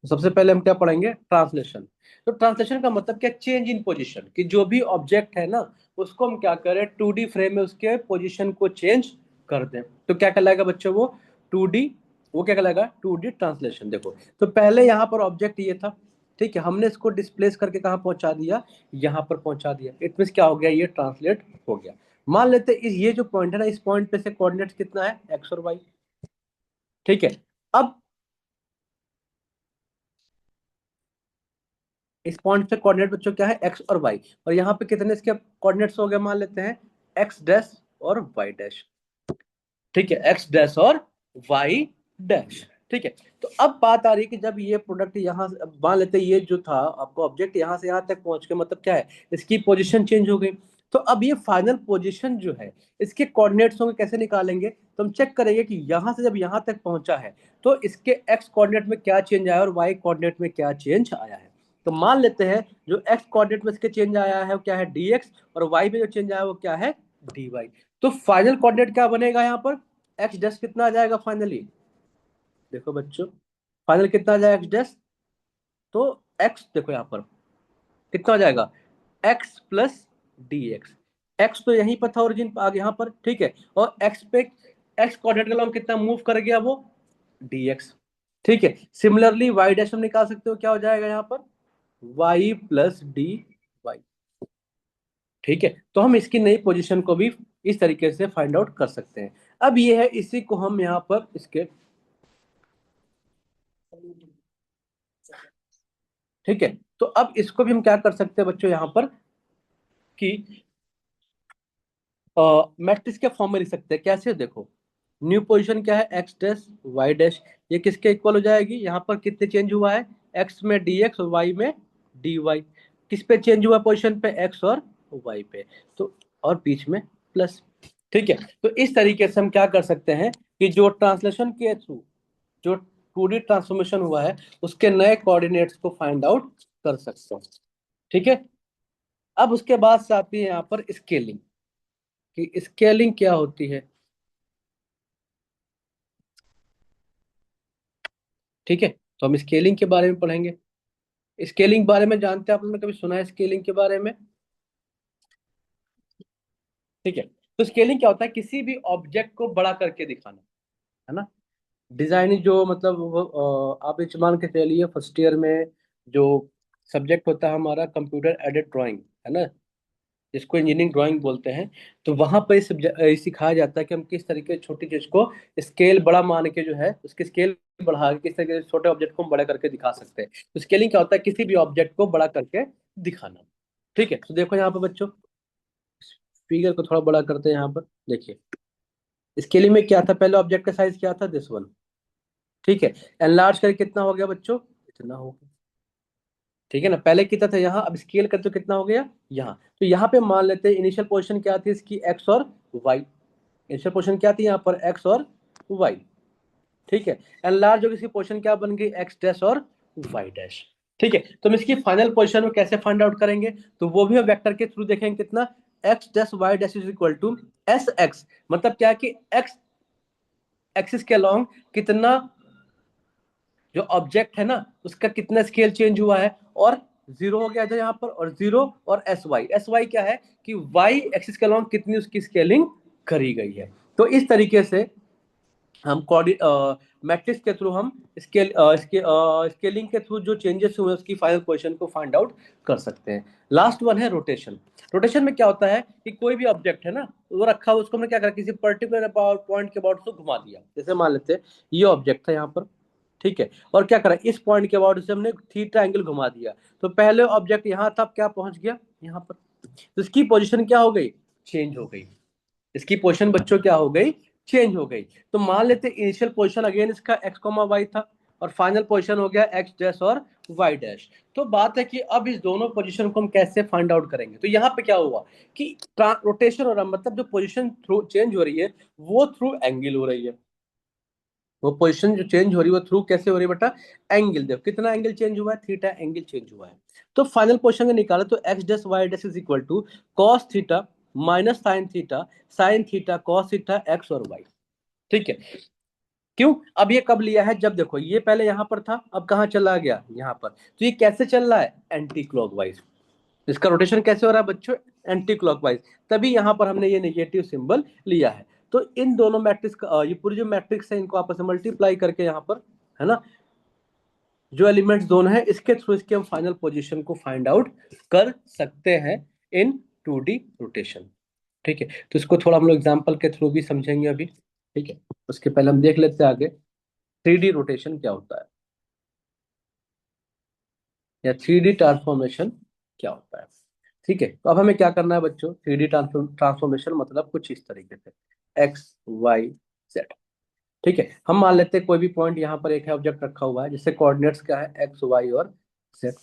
तो सबसे पहले हम क्या पढ़ेंगे, ट्रांसलेशन। तो ट्रांसलेशन का मतलब क्या, चेंज इन पोजीशन, कि जो भी ऑब्जेक्ट है ना उसको हम क्या करें, 2D फ्रेम में उसके पोजीशन को चेंज कर दें। तो क्या कहलाएगा बच्चों वो, 2D, वो क्या कहलाएगा, 2D ट्रांसलेशन। देखो, तो पहले यहाँ पर ऑब्जेक्ट ये था, ठीक है, हमने इसको डिस्प्लेस करके कहाँ पहुंचा दिया, यहाँ पर पहुंचा दिया। इट मीन क्या हो गया, ये ट्रांसलेट हो गया। मान लेते हैं ये जो पॉइंट है ना, इस पॉइंट पे से कोऑर्डिनेट्स कितना है, एक्स और वाई। ठीक है, अब इस पॉइंट से कोऑर्डिनेट बच्चों क्या है, एक्स और वाई, और यहाँ पे कितने इसके कोऑर्डिनेट्स हो गए, मान लेते हैं एक्स डैश और वाई डैश। ठीक है, एक्स डैश और वाई डैश। ठीक है, तो अब बात आ रही है कि जब ये प्रोडक्ट यहाँ मान लेते हैं, ये जो था आपको ऑब्जेक्ट यहाँ से यहाँ तक पहुंच के मतलब क्या है, इसकी पोजीशन चेंज हो गई। तो अब ये फाइनल पोजीशन जो है इसके कोऑर्डिनेट्स होंगे, कैसे निकालेंगे, तो हम चेक करेंगे कि यहाँ से जब यहाँ तक पहुंचा है तो इसके एक्स कोऑर्डिनेट में क्या चेंज आया और वाई कोऑर्डिनेट में क्या चेंज आया है। तो मान लेते हैं जो एक्स कोऑर्डिनेट में इसके चेंज आया है वो क्या है, dx, और वाई में जो चेंज आया है वो क्या है, dy। तो फाइनल कोऑर्डिनेट क्या बनेगा यहाँ पर, एक्स डैश कितना आ जाएगा फाइनली, देखो बच्चों, फाइनल कितना आ जाएगा एक्स डैश, तो एक्स देखो यहाँ पर कितना हो जाएगा, x plus D x. X तो यहीं पर था ओरिजिन आ गया यहाँ पर, ठीक है, और एक्स पे एक्स कोऑर्डिनेट का लॉन्ग कितना मूव कर गया, वो डी एक्स। ठीक है, सिमिलरली वाई डैश हम निकाल सकते हो, क्या हो जाएगा यहाँ पर, वाई प्लस डी वाई। ठीक है, तो हम इसकी नई पोजीशन को भी इस तरीके से फाइंड आउट कर सकते हैं। अब ये है, इसी को हम यहाँ पर इसके, ठीक है, तो अब इसको भी हम क्या कर सकते हैं बच्चों यहाँ पर कि मैट्रिक्स के फॉर्म में लिख सकते हैं। कैसे, देखो, न्यू पोजीशन क्या है, एक्स डैश वाई डैश, ये किसके इक्वल हो जाएगी, यहाँ पर कितने चेंज हुआ है, एक्स में डी एक्स और वाई में डी वाई। किस पे चेंज हुआ पोजीशन पे, एक्स और वाई पे, तो और बीच में प्लस। ठीक है, तो इस तरीके से हम क्या कर सकते हैं कि जो ट्रांसलेशन के थ्रू जो 2D ट्रांसफॉर्मेशन हुआ है उसके नए कोऑर्डिनेट्स को फाइंड आउट कर सकते हैं। ठीक है, अब उसके बाद से आती है यहाँ पर स्केलिंग, कि स्केलिंग क्या होती है। ठीक है, तो हम स्केलिंग के बारे में पढ़ेंगे। स्केलिंग बारे में जानते हैं, आपने कभी सुना है स्केलिंग के बारे में? ठीक है, तो स्केलिंग क्या होता है, किसी भी ऑब्जेक्ट को बड़ा करके दिखाना, है ना। डिजाइनिंग जो मतलब आप ये मान के चलिए फर्स्ट ईयर में जो सब्जेक्ट होता है हमारा कंप्यूटर एडेड ड्राइंग, है ना, जिसको इंजीनियरिंग ड्राइंग बोलते हैं। तो वहां पर सिखाया जाता है कि हम किस तरीके से छोटी चीज को स्केल बड़ा मान के जो है उसकी स्केल बढ़ा के किस तरीके से छोटे ऑब्जेक्ट को हम बड़ा करके दिखा सकते हैं। तो स्केलिंग क्या होता है, किसी भी ऑब्जेक्ट को बड़ा करके दिखाना। ठीक है, तो देखो यहाँ पर बच्चों, फिगर को थोड़ा बड़ा करते हैं यहाँ पर, देखिए स्केलिंग में क्या था, पहले ऑब्जेक्ट का साइज क्या था, दिस वन। ठीक है, एनलार्ज करके कितना हो गया बच्चों, इतना हो गया। ठीक है ना, पहले कितना था यहाँ, अब स्केल करते तो कितना हो गया यहाँ। तो यहाँ पे मान लेते हैं इनिशियल पोजीशन क्या थी इसकी, एक्स और वाई। इनिशियल पोजीशन क्या थी यहाँ पर, एक्स और वाई। ठीक है, एनलार्ज होगी इसकी पोजीशन क्या बन गई, एक्स डैश और वाई डैश। ठीक है, तो हम इसकी फाइनल पोजीशन में कैसे फाइंड आउट करेंगे, तो वो भी हम वेक्टर के थ्रू देखेंगे कितना, X dash Y dash is equal to S X. मतलब क्या है कि एक्स एक्सिस के अलोंग कितना जो ऑब्जेक्ट है ना उसका कितना स्केल चेंज हुआ है, और जीरो हो गया था यहाँ पर, और जीरो, और एस वाई क्या है कि वाई एक्सिस के अलोंग कितनी उसकी स्केलिंग करी गई है। तो इस तरीके से हम मैट्रिक्स के थ्रू हम स्केलिंग के थ्रू जो चेंजेस हुए उसकी फाइनल पोजीशन को फाइंड आउट कर सकते हैं। लास्ट वन है रोटेशन। रोटेशन में क्या होता है कि कोई भी ऑब्जेक्ट है ना, वो रखा हुआ, उसको हमने क्या करा, किसी पर्टिकुलर पॉइंट के अबाउट उसको घुमा दिया। जैसे मान लेते हैं ये ऑब्जेक्ट था यहाँ पर, ठीक है, और क्या करा, इस पॉइंट के अबाउट से हमने थीटा एंगल घुमा दिया। तो पहले ऑब्जेक्ट यहाँ था, अब क्या पहुंच गया यहाँ पर, तो इसकी पोजीशन क्या हो गई, चेंज हो गई। इसकी पोजीशन बच्चों क्या हो गई, चेंज हो गई। तो मान लेते इनिशियल पोजीशन अगेन इसका एक्स कॉमा वाई था, और फाइनल पोजीशन हो गया एक्स डैश और वाई डैश। तो बात है कि अब इस दोनों पोजीशन को हम कैसे फाइंड आउट करेंगे। तो यहाँ पे क्या हुआ कि रोटेशन हो रहा, मतलब जो पोजीशन थ्रू चेंज हो रही है वो थ्रू एंगल हो रही है। वो पोजीशन जो चेंज हो रही है वो थ्रू कैसे हो रही है बेटा, एंगल। देखो कितना एंगल चेंज हुआ है, थीटा एंगल चेंज हुआ है। तो फाइनल पोजीशन का निकाला तो X dash Y dash is equal to cos theta minus sine theta cos theta X और वाई। ठीक है, क्यों, अब ये कब लिया है, जब देखो ये पहले यहां पर था, अब कहाँ चला गया यहाँ पर, तो ये कैसे चल रहा है, एंटी क्लॉकवाइज। इसका रोटेशन कैसे हो रहा है बच्चों, एंटी क्लॉकवाइज। तभी यहां पर हमने ये नेगेटिव सिंबल लिया है। तो इन दोनों मैट्रिक्स का ये पूरी जो मैट्रिक्स है इनको आपस में मल्टीप्लाई करके यहाँ पर, है ना, जो एलिमेंट्स दोनों है इसके थ्रू इसके हम फाइनल पोजीशन को फाइंड आउट कर सकते हैं इन 2D रोटेशन। ठीक है, तो इसको थोड़ा हम लोग एग्जांपल के थ्रू भी समझेंगे अभी। ठीक है, उसके पहले हम देख लेते हैं आगे 3D रोटेशन क्या होता है, या 3D ट्रांसफॉर्मेशन क्या होता है। ठीक है, तो अब हमें क्या करना है बच्चों, 3D ट्रांसफॉर्मेशन मतलब कुछ इस तरीके से, एक्स वाई जेड। ठीक है, हम मान लेते हैं कोई भी पॉइंट यहाँ पर एक है ऑब्जेक्ट रखा हुआ है जिससे कोऑर्डिनेट्स क्या है, एक्स वाई और जेड।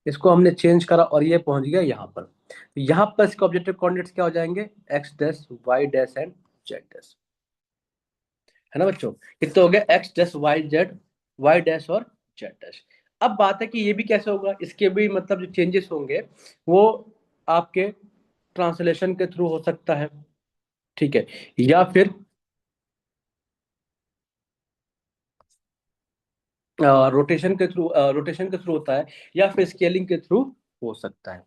इसको हमने चेंज करा और ये पहुंच गया यहाँ पर। तो यहाँ पर इसके ऑब्जेक्टिव कोऑर्डिनेट्स क्या हो जाएंगे, X dash Y dash and Z dash, है ना बच्चों। कितने हो गए, X dash Y Z, Y dash और जेड डैश। अब बात है कि ये भी कैसे होगा, इसके भी मतलब जो चेंजेस होंगे वो आपके ट्रांसलेशन के थ्रू हो सकता है। ठीक है, या फिर रोटेशन के थ्रू होता है, या फिर स्केलिंग के थ्रू हो सकता है।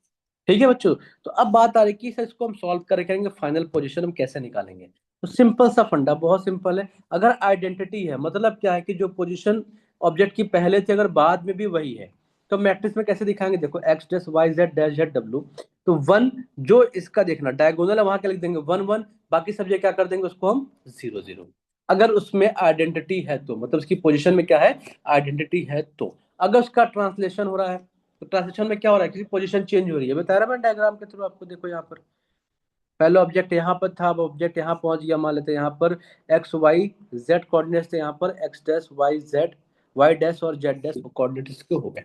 ठीक है बच्चों, तो अब बात आ रही है कि सर इसको हम सॉल्व करेंगे, फाइनल पोजीशन हम कैसे निकालेंगे। तो सिंपल सा फंडा, बहुत सिंपल है। अगर आइडेंटिटी है, मतलब क्या है कि जो पोजीशन ऑब्जेक्ट की पहले थी अगर बाद में भी वही है, तो मैट्रिक्स में कैसे दिखाएंगे, देखो X dash Y Z dash Z W, तो वन जो इसका देखना डायगोनल है वहां क्या लिख देंगे वन वन, बाकी सब ये क्या कर देंगे उसको हम जीरो जीरो। अगर उसमें आइडेंटिटी है तो, मतलब उसकी पोजीशन में क्या है, आइडेंटिटी है तो। अगर उसका ट्रांसलेशन हो रहा है तो ट्रांसलेशन में क्या हो रहा है, किसी पोजीशन चेंज हो रही है, बता रहा मैं डायग्राम के थ्रू आपको। देखो यहाँ पर पहला ऑब्जेक्ट यहाँ पर था, अब ऑब्जेक्ट यहाँ पहुंच गया, मान लेते हैं यहाँ पर एक्स वाई जेड कोऑर्डिनेट्स थे, यहाँ पर X dash Y Z Y dash और जेड डैश कोऑर्डिनेट इसके हो गए,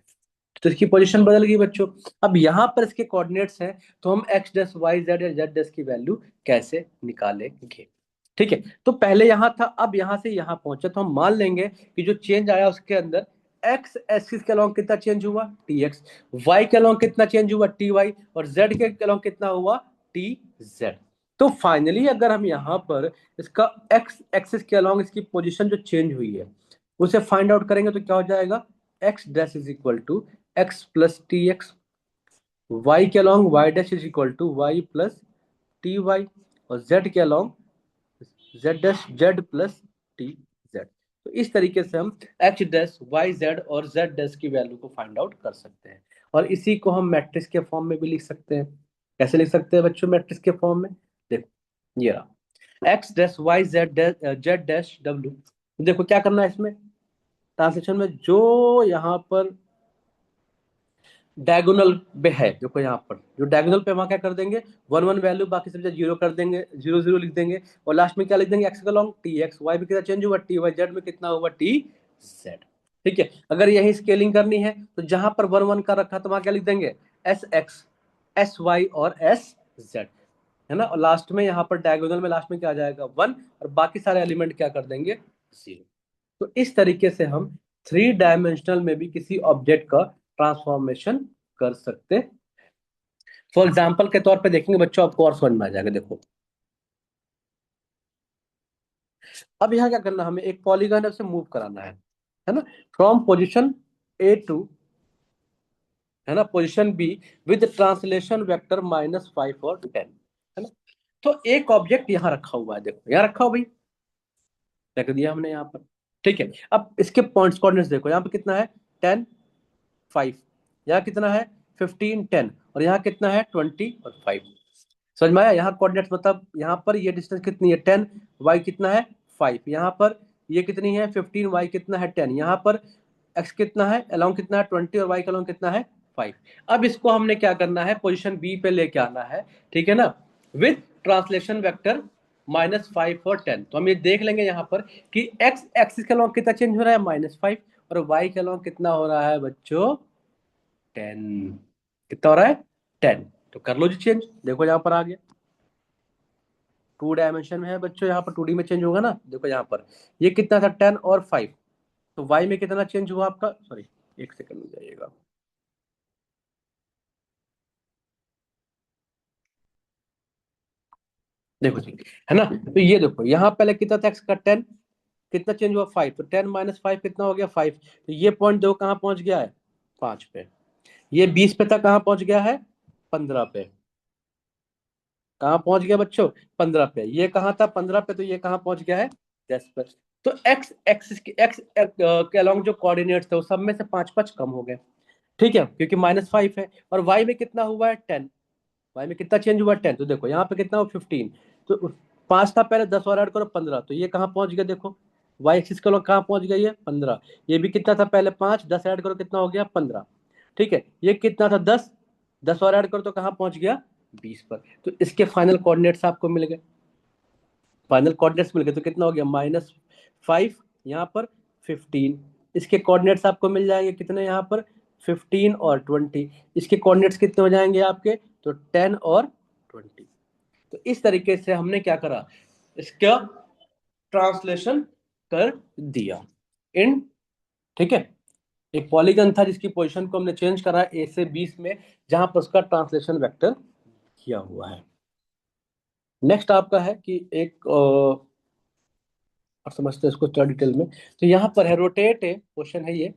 तो इसकी पोजीशन बदल गई बच्चों। अब यहाँ पर इसके कोऑर्डिनेट्स हैं, तो हम एक्स डैश वाई जेड या जेड डैश की वैल्यू कैसे निकालेंगे। ठीक है, तो पहले यहाँ था, अब यहाँ से यहाँ पहुंचा, तो हम मान लेंगे कि जो चेंज आया उसके अंदर एक्स एक्सिस के अलॉन्ग कितना चेंज हुआ टी एक्स, वाई के अलॉन्ग कितना चेंज हुआ टी वाई, और जेड के अलॉन्ग कितना हुआ टी जेड। तो फाइनली अगर हम यहाँ पर इसका एक्स एक्सिस के अलॉन्ग इसकी पोजीशन जो चेंज हुई है उसे फाइंड आउट करेंगे तो क्या हो जाएगा, X dash is equal to X plus T X, Y के along Y dash is equal to Y plus T Y, और जेड के along Z dash Z plus T Z. तो इस तरीके से हम एच डैश वाई जेड और Z dash की वैल्यू को फाइंड आउट कर सकते हैं, और इसी को हम मैट्रिक्स के फॉर्म में भी लिख सकते हैं। कैसे लिख सकते हैं बच्चों मैट्रिक्स के फॉर्म में, देखो ये रहा X dash Y Z dash Z dash W. देखो क्या करना है इसमें, ट्रांसलेशन में जो यहाँ पर डायगोनल पे है, देखो यहाँ पर जो डायगोनल पे वहां क्या कर देंगे वन वन वैल्यू, बाकी सब जीरो कर देंगे, जीरो जीरो लिख देंगे, और लास्ट में क्या लिख देंगे एक्स का लॉन्ग टी एक्स, वाई में कितना चेंज हुआ टी वाई, जेड में कितना हुआ टी जेड। ठीक है, अगर यही स्केलिंग करनी है तो जहां पर वन वन का रखा तो वहां क्या लिख देंगे एस एक्स एस वाई और एस जेड, है ना, और लास्ट में यहाँ पर डायगोनल में लास्ट में क्या आ जाएगा वन, और बाकी सारे एलिमेंट क्या कर देंगे जीरो। तो इस तरीके से हम थ्री डायमेंशनल में भी किसी ऑब्जेक्ट का ट्रांसफॉर्मेशन कर सकते। फॉर एग्जाम्पल के तौर पे देखेंगे बच्चों, आपको और समझ में आ जाएगा। देखो अब यहाँ क्या करना, हमें एक पॉलीगन है उसे मूव कराना है ना, फ्रॉम पोजिशन ए टू, है ना, position be with translation vector -5 और 10, है ना। तो एक ऑब्जेक्ट यहाँ रखा हुआ है, देखो यहाँ रखा हुआ भाई, रख दिया हमने यहाँ पर। ठीक है, अब इसके पॉइंट्स कोऑर्डिनेट्स देखो, यहाँ पे कितना है 10 5, यहाँ कितना है 15 10, और यहाँ कितना है 20 और 5। समझ में आया, यहाँ कोऑर्डिनेट्स मतलब यहाँ पर ये डिस्टेंस कितनी है 10, वाई कितना है 5, यहाँ पर ये कितनी है 15, वाई कितना है 10, यहाँ पर एक्स कितना है अलोंग कितना है 20, और वाई का अलोंग कितना है 5। अब इसको हमने क्या करना है पोजीशन बी पे लेके आना है, ठीक है ना, विद ट्रांसलेशन वेक्टर -5 और 10। तो हम ये देख लेंगे यहाँ पर कि एक्स एक्सिस के अलोंग कितना चेंज हो रहा है -5, और वाई के अलोंग कितना हो रहा है बच्चों 10, कितना हो रहा है 10। तो कर लो जी चेंज, देखो यहाँ पर आ गया, टू डायमेंशन में है बच्चों, यहाँ पर 2D में चेंज होगा ना, देखो यहाँ पर ये कितना था 10 और 5, तो वाई में कितना चेंज हुआ आपका, सॉरी एक सेकंड में जाइएगा, देखो जी, है ना, तो ये देखो यहाँ पहले कितना था एक्स का 10, कितना चेंज हुआ 5, तो 10 -5 कितना हो गया 5, तो ये पॉइंट दो कहाँ पहुंच गया है 5 पे, ये 20 पे था कहाँ पहुंच गया है 15 पे, कहाँ पहुंच गया बच्चों 15 पे, ये कहाँ था 15 पे, तो ये कहाँ पहुंच गया है 10 पे। तो एक्स एक्सिस एक्स के अलॉन्ग जो कोऑर्डिनेट्स थे वो सब में से 5 5 कम हो गए, ठीक है, क्योंकि -5 है, और वाई में कितना हुआ है 10, वाई में कितना चेंज हुआ है 10, तो देखो यहाँ पे कितना हुआ 15, तो 5 था पहले, 10 और ऐड करो 15, तो ये कहाँ पहुंच गया देखो, वाई एक्सिस के लोग कहाँ पहुंच गया ये 15, ये भी कितना था पहले 5, 10 ऐड करो कितना हो गया 15, ठीक है, ये कितना था 10, 10 और ऐड करो तो कहाँ पहुंच गया 20 पर। तो इसके फाइनल कोऑर्डिनेट्स आपको मिल गए, फाइनल कोऑर्डिनेट्स मिल गए, तो कितना हो गया -5 यहाँ पर 15, इसके कोऑर्डिनेट्स आपको मिल जाएंगे कितने यहाँ पर 15 और 20, इसके कोऑर्डिनेट्स कितने हो जाएंगे आपके, तो 10 और 20। तो इस तरीके से हमने क्या करा, इसका ट्रांसलेशन कर दिया इन, ठीक है, एक पॉलीगन था जिसकी पोजीशन को हमने चेंज करा ए से 20 में, जहां पर उसका ट्रांसलेशन वेक्टर किया हुआ है। नेक्स्ट आपका है कि एक और समझते हैं इसको थोड़ा डिटेल में, तो यहाँ पर है रोटेट ए, क्वेश्चन है ये,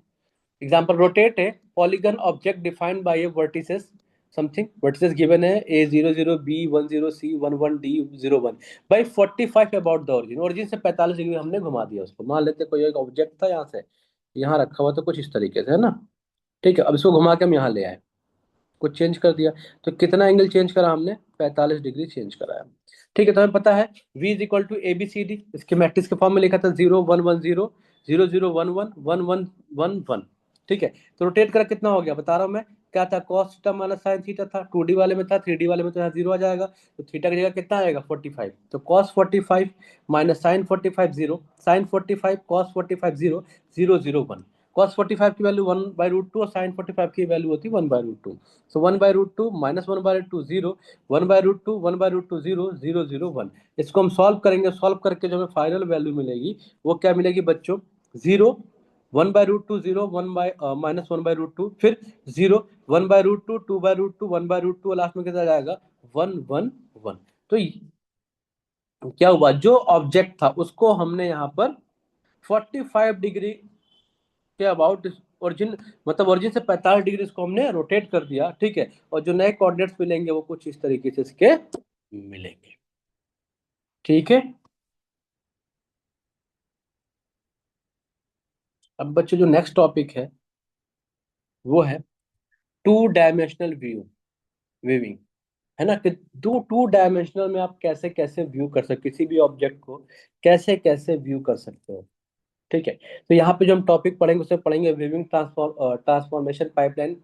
example rotate a polygon object defined by a vertices something, vertices given है a00 b10 c11 d01 by 45 about the origin, origin से 45 डिग्री हमने घुमा दिया उसको, मान लेते कोई एक ऑब्जेक्ट था यहाँ से यहाँ रखा हुआ, तो कुछ इस तरीके से है ना, ठीक है, अब इसको घुमा के हम यहाँ ले आए, कुछ चेंज कर दिया, तो कितना एंगल चेंज करा हमने, 45 डिग्री चेंज कराया। ठीक है, तो हमें पता है V is equal to A B C D, इसके मैट्रिक्स के फॉर्म में लिखा था 0 1 1 0 0 0 1 1 1 1 1। ठीक है, तो रोटेट करा कितना हो गया बता रहा हूँ मैं, क्या था, cos theta minus sine theta था, 2D वाले में था, 3D वाले में तो यहाँ जीरो आ जाएगा, तो थीटा की जगह कितना आएगा 45, तो cos 45 minus sine 45 zero, sine 45 cos 45 zero, 0 0 1। Cos 45 की वैल्यू 1/√2 और साइन 45 की वैल्यू होती है 1/√2। सो 1/√2 माइनस 1/√2 जीरो, 1/√2 1/√2 जीरो, 0 0 1। इसको हम सॉल्व करेंगे, सॉल्व करके जो हमें फाइनल वैल्यू मिलेगी वो क्या मिलेगी बच्चों, zero, 1/√2 zero, one by minus 1/√2, फिर जीरो, 1/√2 2/√2 1/√2, लास्ट में कितना जाएगा 1 1 1। तो क्या हुआ, जो ऑब्जेक्ट था उसको हमने यहाँ पर 45 डिग्री के अबाउट ओरिजिन, मतलब ओरिजिन से 45 डिग्री इसको हमने रोटेट कर दिया। ठीक है, और जो नए कोऑर्डिनेट्स मिलेंगे वो कुछ इस तरीके से इसके मिलेंगे। ठीक है, अब बच्चों जो नेक्स्ट टॉपिक है वो है टू डायमेंशनल व्यू, व्यूइंग, है ना, कि टू डायमेंशनल में आप कैसे कैसे व्यू कर सकते, किसी भी ऑब्जेक्ट को कैसे कैसे व्यू कर सकते हो। ठीक है, तो यहाँ पे जो हम टॉपिक पढ़ेंगे उसमें पढ़ेंगे वीविंग ट्रांसफॉर्मेशन पाइपलाइन,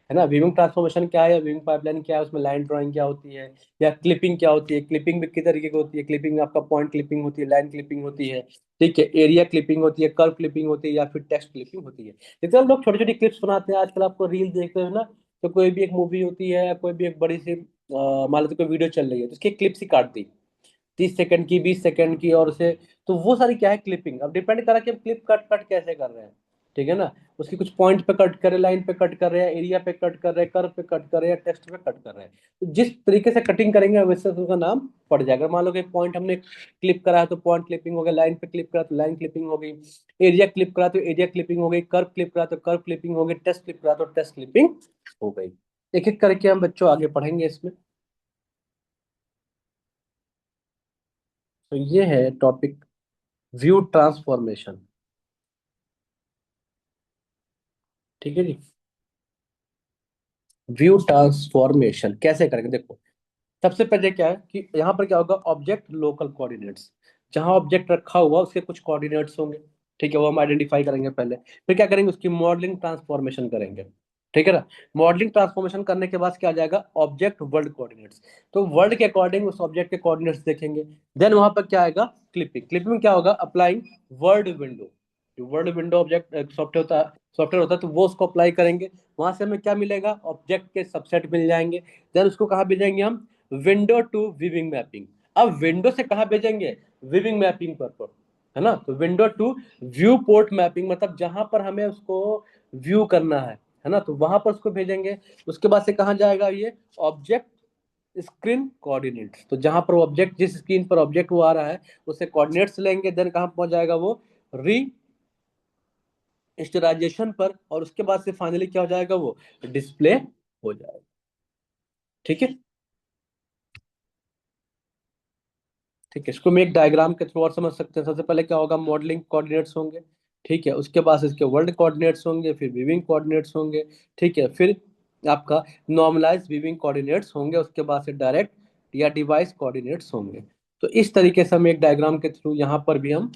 है ना, वीविंग ट्रांसफॉर्मेशन क्या है, वीविंग पाइपलाइन क्या है, उसमें लाइन ड्राइंग क्या होती है, या क्लिपिंग क्या होती है, क्लिपिंग भी किस तरीके की होती है, क्लिपिंग में आपका पॉइंट क्लिपिंग होती है, लाइन क्लिपिंग होती है, ठीक है, एरिया क्लिपिंग होती है, कर्व क्लिपिंग होती है, या फिर टेक्स्ट क्लिपिंग होती है। जैसे हम लोग छोटी छोटी क्लिप्स बनाते हैं आजकल, आपको रील देखते हो ना, तो कोई भी एक मूवी होती है या कोई भी एक बड़ी सी मान लो तो कोई वीडियो चल रही है तो उसकी क्लिप्स ही काट दी, 30 सेकंड की, 20 सेकंड की, और उसे, तो वो सारी क्या है क्लिपिंग। अब डिपेंड करा कि हम क्लिप कट कट कैसे कर रहे हैं, ठीक है ना, उसकी कुछ पॉइंट पे कट कर रहे हैं, लाइन पे कट कर रहे हैं, एरिया पे कट कर रहे हैं, कर्व पे कट कर रहे हैं, टेक्स्ट पे कट कर रहे हैं। तो जिस तरीके से कटिंग करेंगे वैसे उसका नाम पड़ जाएगा। मान लो कि पॉइंट हमने क्लिप करा है तो पॉइंट क्लिपिंग हो गया, लाइन पे क्लिप करा तो लाइन क्लिपिंग हो गई, एरिया क्लिप करा तो एरिया क्लिपिंग हो गई, कर्व क्लिप करा तो कर्व क्लिपिंग हो गई, टेक्स्ट क्लिप करा तो टेक्स्ट क्लिपिंग हो गई। एक एक करके हम बच्चों आगे पढ़ेंगे इसमें। तो ये है टॉपिक, व्यू ट्रांसफॉर्मेशन। ठीक है जी, व्यू ट्रांसफॉर्मेशन कैसे करेंगे देखो। सबसे पहले क्या है कि यहाँ पर क्या होगा, ऑब्जेक्ट लोकल कोऑर्डिनेट्स, जहाँ ऑब्जेक्ट रखा हुआ उसके कुछ कोऑर्डिनेट्स होंगे। ठीक है, वो हम आइडेंटिफाई करेंगे पहले, फिर क्या करेंगे उसकी मॉडलिंग ट्रांसफॉर्मेशन करेंगे। ठीक है ना, मॉडलिंग ट्रांसफॉर्मेशन करने के बाद क्या आ जाएगा, ऑब्जेक्ट वर्ल्ड कोऑर्डिनेट्स, तो वर्ल्ड के अकॉर्डिंग उस ऑब्जेक्ट के कोऑर्डिनेट्स देखेंगे। देन वहां पर क्या आएगा, क्लिपिंग, क्लिपिंग में क्या होगा, अप्लाइंग वर्ल्ड विंडो, जो वर्ल्ड विंडो ऑब्जेक्ट सॉफ्टवेयर होता है, सॉफ्टवेयर होता है, तो वो उसको अप्लाई करेंगे। वहां से हमें क्या मिलेगा, ऑब्जेक्ट के सबसेट मिल जाएंगे। देन उसको कहाँ भेजेंगे हम, विंडो टू विविंग मैपिंग। अब विंडो से कहाँ भेजेंगे, विविंग मैपिंग पर, है ना, तो window to viewport mapping, मतलब जहां पर हमें उसको व्यू करना है ना, तो वहां पर उसको भेजेंगे। उसके बाद से कहाँ जाएगा ये, ऑब्जेक्ट स्क्रीन कोऑर्डिनेट्स, तो जहां पर ऑब्जेक्ट, जिस स्क्रीन पर ऑब्जेक्ट वो आ रहा है उससे कोऑर्डिनेट्स लेंगे, देन कहाँ पहुंच जाएगा वो, री स्टेराइजेशन पर, और उसके बाद से फाइनली क्या हो जाएगा, वो डिस्प्ले हो जाएगा। ठीक है, ठीक है, इसको मैं एक डायग्राम के थ्रू और समझ सकते हैं। सबसे पहले क्या होगा, मॉडलिंग कोऑर्डिनेट्स होंगे, ठीक है, उसके बाद इसके वर्ल्ड कोऑर्डिनेट्स होंगे, फिर विविंग कोऑर्डिनेट्स होंगे, ठीक है, फिर आपका नॉर्मलाइज विविंग कोऑर्डिनेट्स होंगे, उसके बाद से डायरेक्ट या डिवाइस कोऑर्डिनेट्स होंगे। तो इस तरीके से हम एक डायग्राम के थ्रू यहाँ पर भी हम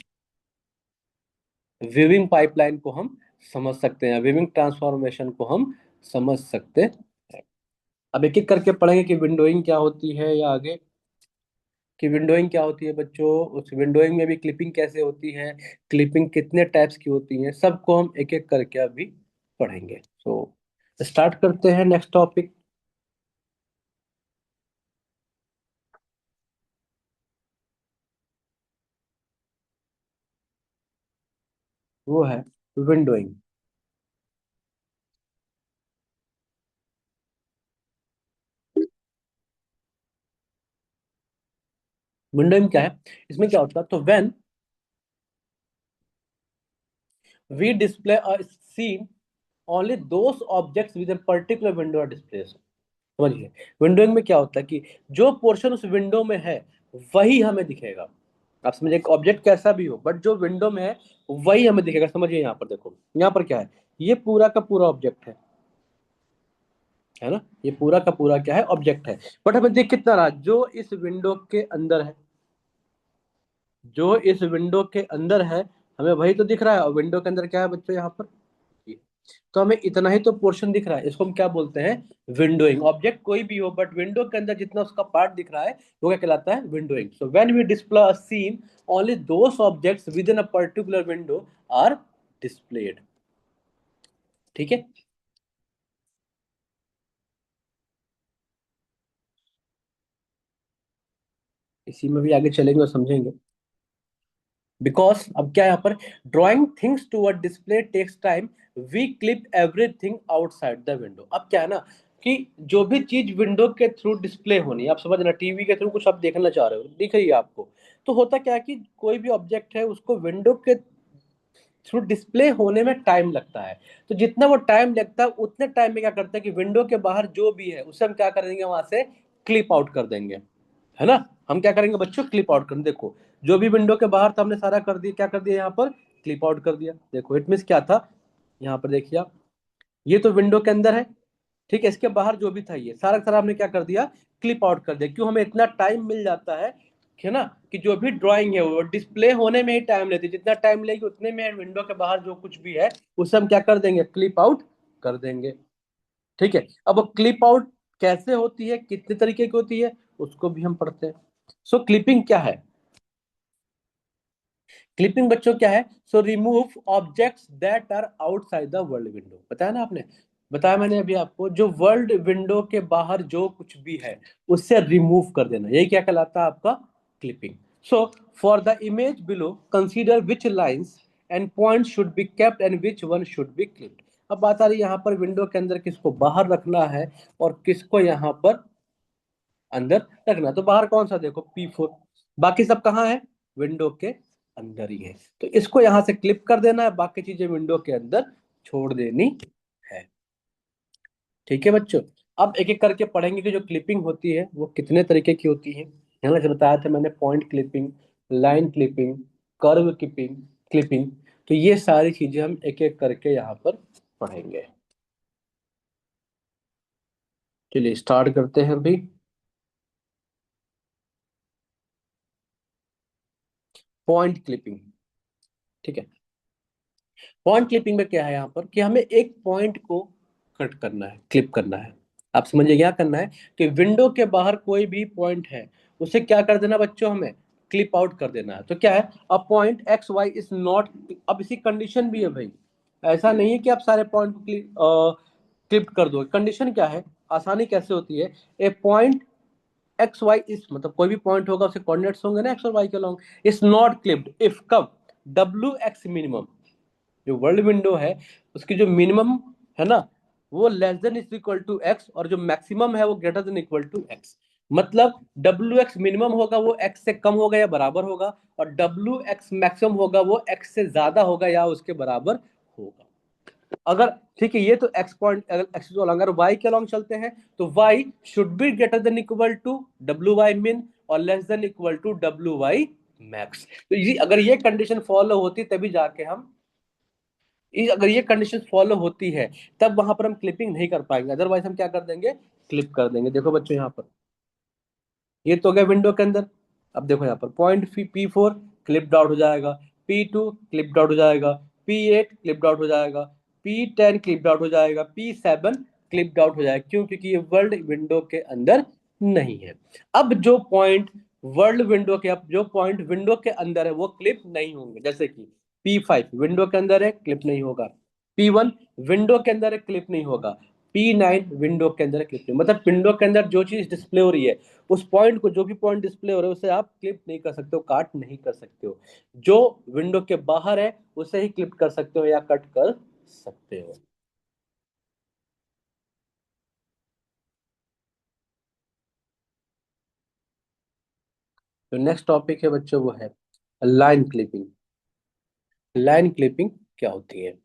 विविंग पाइपलाइन को हम समझ सकते हैं, विविंग ट्रांसफॉर्मेशन को हम समझ सकते हैं। अब एक एक करके पढ़ेंगे कि विंडोइंग क्या होती है, या आगे कि विंडोइंग क्या होती है बच्चों, उस विंडोइंग में भी क्लिपिंग कैसे होती है, क्लिपिंग कितने टाइप्स की होती है, सबको हम एक एक करके अभी पढ़ेंगे। सो स्टार्ट करते हैं नेक्स्ट टॉपिक, वो है विंडोइंग। विंडोइंग क्या है, इसमें क्या होता है, तो when we display a scene only those objects with a particular window are display. समझिए, विंडोइंग में क्या होता है कि जो पोर्शन उस विंडो में है वही हमें दिखेगा। आप समझिए, एक ऑब्जेक्ट कैसा भी हो बट जो विंडो में है वही हमें दिखेगा। समझिए यहाँ पर देखो, यहाँ पर क्या है, ये पूरा का पूरा ऑब्जेक्ट है ना, ये पूरा का पूरा क्या है, ऑब्जेक्ट है। बट हमें देख कितना रहा, जो इस विंडो के अंदर है, जो इस विंडो के अंदर है, हमें वही तो दिख रहा है। और विंडो के अंदर क्या है बच्चों, यहाँ पर ये। तो हमें इतना ही तो पोर्शन दिख रहा है, इसको हम क्या बोलते हैं, विंडोइंग। ऑब्जेक्ट कोई भी हो, बट विंडो के अंदर जितना उसका पार्ट दिख रहा है वो क्या कहलाता है, windowing. So when we display a scene, only those objects within a particular window are displayed. ठीक है। इसी में भी आगे चलेंगे और समझेंगे। बिकॉज अब क्या है यहाँ पर, drawing things to a display takes time, we clip everything outside the window. अब क्या है ना, कि जो भी चीज विंडो के थ्रू डिस्प्ले होनी है, आप समझ ना, टीवी के थ्रू कुछ आप देखना चाह रहे हो, दिख रही है आपको, तो होता क्या है कि कोई भी ऑब्जेक्ट है उसको विंडो के थ्रू डिस्प्ले होने में टाइम लगता है। तो जितना वो टाइम लगता है उतने टाइम में क्या करते हैं कि विंडो के बाहर जो भी है उसे हम क्या कर देंगे, वहां से क्लिप आउट कर देंगे, है ना। हम क्या करेंगे बच्चों, क्लिप आउट कर, देखो जो भी विंडो के बाहर था हमने सारा कर दिया, क्या कर दिया यहाँ पर, क्लिप आउट कर दिया। देखो इट मीन्स क्या था, यहाँ पर देखिए आप, ये तो विंडो के अंदर है, ठीक है, इसके बाहर जो भी था ये सारा का सारा हमने क्या कर दिया, क्लिप आउट कर दिया। क्यों, हमें इतना टाइम मिल जाता है ना, कि जो भी ड्राइंग है वो डिस्प्ले होने में ही टाइम लेती है, जितना टाइम लेगी उतने में विंडो के बाहर जो कुछ भी है उसे हम क्या कर देंगे, क्लिप आउट कर देंगे। ठीक है। अब क्लिप आउट कैसे होती है, कितने तरीके की होती है, उसको भी हम पढ़ते हैं। सो क्लिपिंग क्या है, क्लिपिंग बच्चों क्या है, so remove objects that are outside the world window. बताया ना आपने, बताया मैंने अभी आपको, जो वर्ल्ड विंडो के बाहर जो कुछ भी है उससे रिमूव कर देना, यही क्या कहलाता है आपका, clipping. So for the image below consider which lines and point should be kept and which one should be clipped. अब बात आ रही है यहाँ पर विंडो के अंदर किसको बाहर रखना है और किसको यहाँ पर अंदर रखना। तो बाहर कौन सा, देखो P4, बाकी सब कहाँ है, विंडो के अंदर ही है। तो इसको यहां से क्लिप कर देना है, बाकी चीजें विंडो के अंदर छोड़ देनी है। ठीक है बच्चों। अब एक एक करके पढ़ेंगे कि जो क्लिपिंग होती है वो कितने तरीके की होती है। यहाँ से बताया था मैंने, point clipping, line clipping, curve clipping, clipping. तो ये सारी चीजें हम एक एक करके यहाँ पर पढ़ेंगे। चलिए स्टार्ट करते हैं अभी। पॉइंट क्लिपिंग, ठीक है। पॉइंट क्लिपिंग में क्या है यहाँ पर, कि हमें एक पॉइंट को कट करना है, क्लिप करना है। आप समझिए क्या करना है, कि विंडो के बाहर कोई भी पॉइंट है उसे क्या कर देना बच्चों, हमें क्लिप आउट कर देना है। तो क्या है, a point X Y is not, अब इसी कंडीशन भी है भाई, ऐसा नहीं है कि आप सारे पॉइंट को क्लिप कर दो। कंडीशन क्या है, आसानी कैसे होती है, ए पॉइंट एक्स वाई इस, मतलब कोई भी पॉइंट होगा उसके कोऑर्डिनेट्स होंगे ना एक्स और वाई के along, is not clipped if कब, डब्ल्यू एक्स मिनिमम, जो वर्ल्ड विंडो है उसकी जो मिनिमम है ना, वो less than is equal to X, और जो मैक्सिमम है वो greater than equal to X. मतलब डब्ल्यू एक्स मिनिमम होगा वो एक्स से कम होगा या बराबर होगा, और डब्ल्यू एक्स मैक्सिमम होगा वो एक्स से ज्यादा होगा या उसके बराबर होगा। अगर, ठीक है, ये तो एक्स पॉइंट, अगर एक्स तो अगर वाई के अलॉन्ग चलते हैं तो Y should be greater than equal to W Y min और less than equal to W Y max. तो ये अगर ये कंडीशन फॉलो होती तभी जाके हम, अगर ये कंडीशन फॉलो होती है तब वहां पर हम क्लिपिंग नहीं कर पाएंगे, अदरवाइज हम क्या कर देंगे, क्लिप कर देंगे। देखो बच्चों यहाँ पर, ये तो हो गया विंडो के अंदर। अब देखो यहाँ पर पॉइंट P4 क्लिप्ड आउट हो जाएगा, P2 क्लिप्ड आउट हो जाएगा, P8 क्लिप्ड आउट हो जाएगा, P10 क्लिप्ड आउट हो जाएगा, P7 क्लिप्ड आउट हो जाएगा। क्यों, क्योंकि ये वर्ल्ड विंडो के अंदर नहीं है। अब जो पॉइंट वर्ल्ड विंडो के, अब जो पॉइंट विंडो के अंदर है वो क्लिप नहीं होंगे, जैसे कि P5 विंडो के अंदर है, क्लिप नहीं होगा। P1 विंडो के अंदर है, क्लिप नहीं होगा। P9 विंडो के अंदर है, क्लिप नहीं, मतलब विंडो के अंदर जो चीज डिस्प्ले हो रही है उस पॉइंट को, जो भी पॉइंट डिस्प्ले हो रहा है उसे आप क्लिप नहीं कर सकते हो, काट नहीं कर सकते हो। जो विंडो के बाहर है उसे ही क्लिप कर सकते हो या कट कर सकते हो। तो नेक्स्ट टॉपिक है बच्चों, वो है लाइन क्लिपिंग। लाइन क्लिपिंग क्या होती है,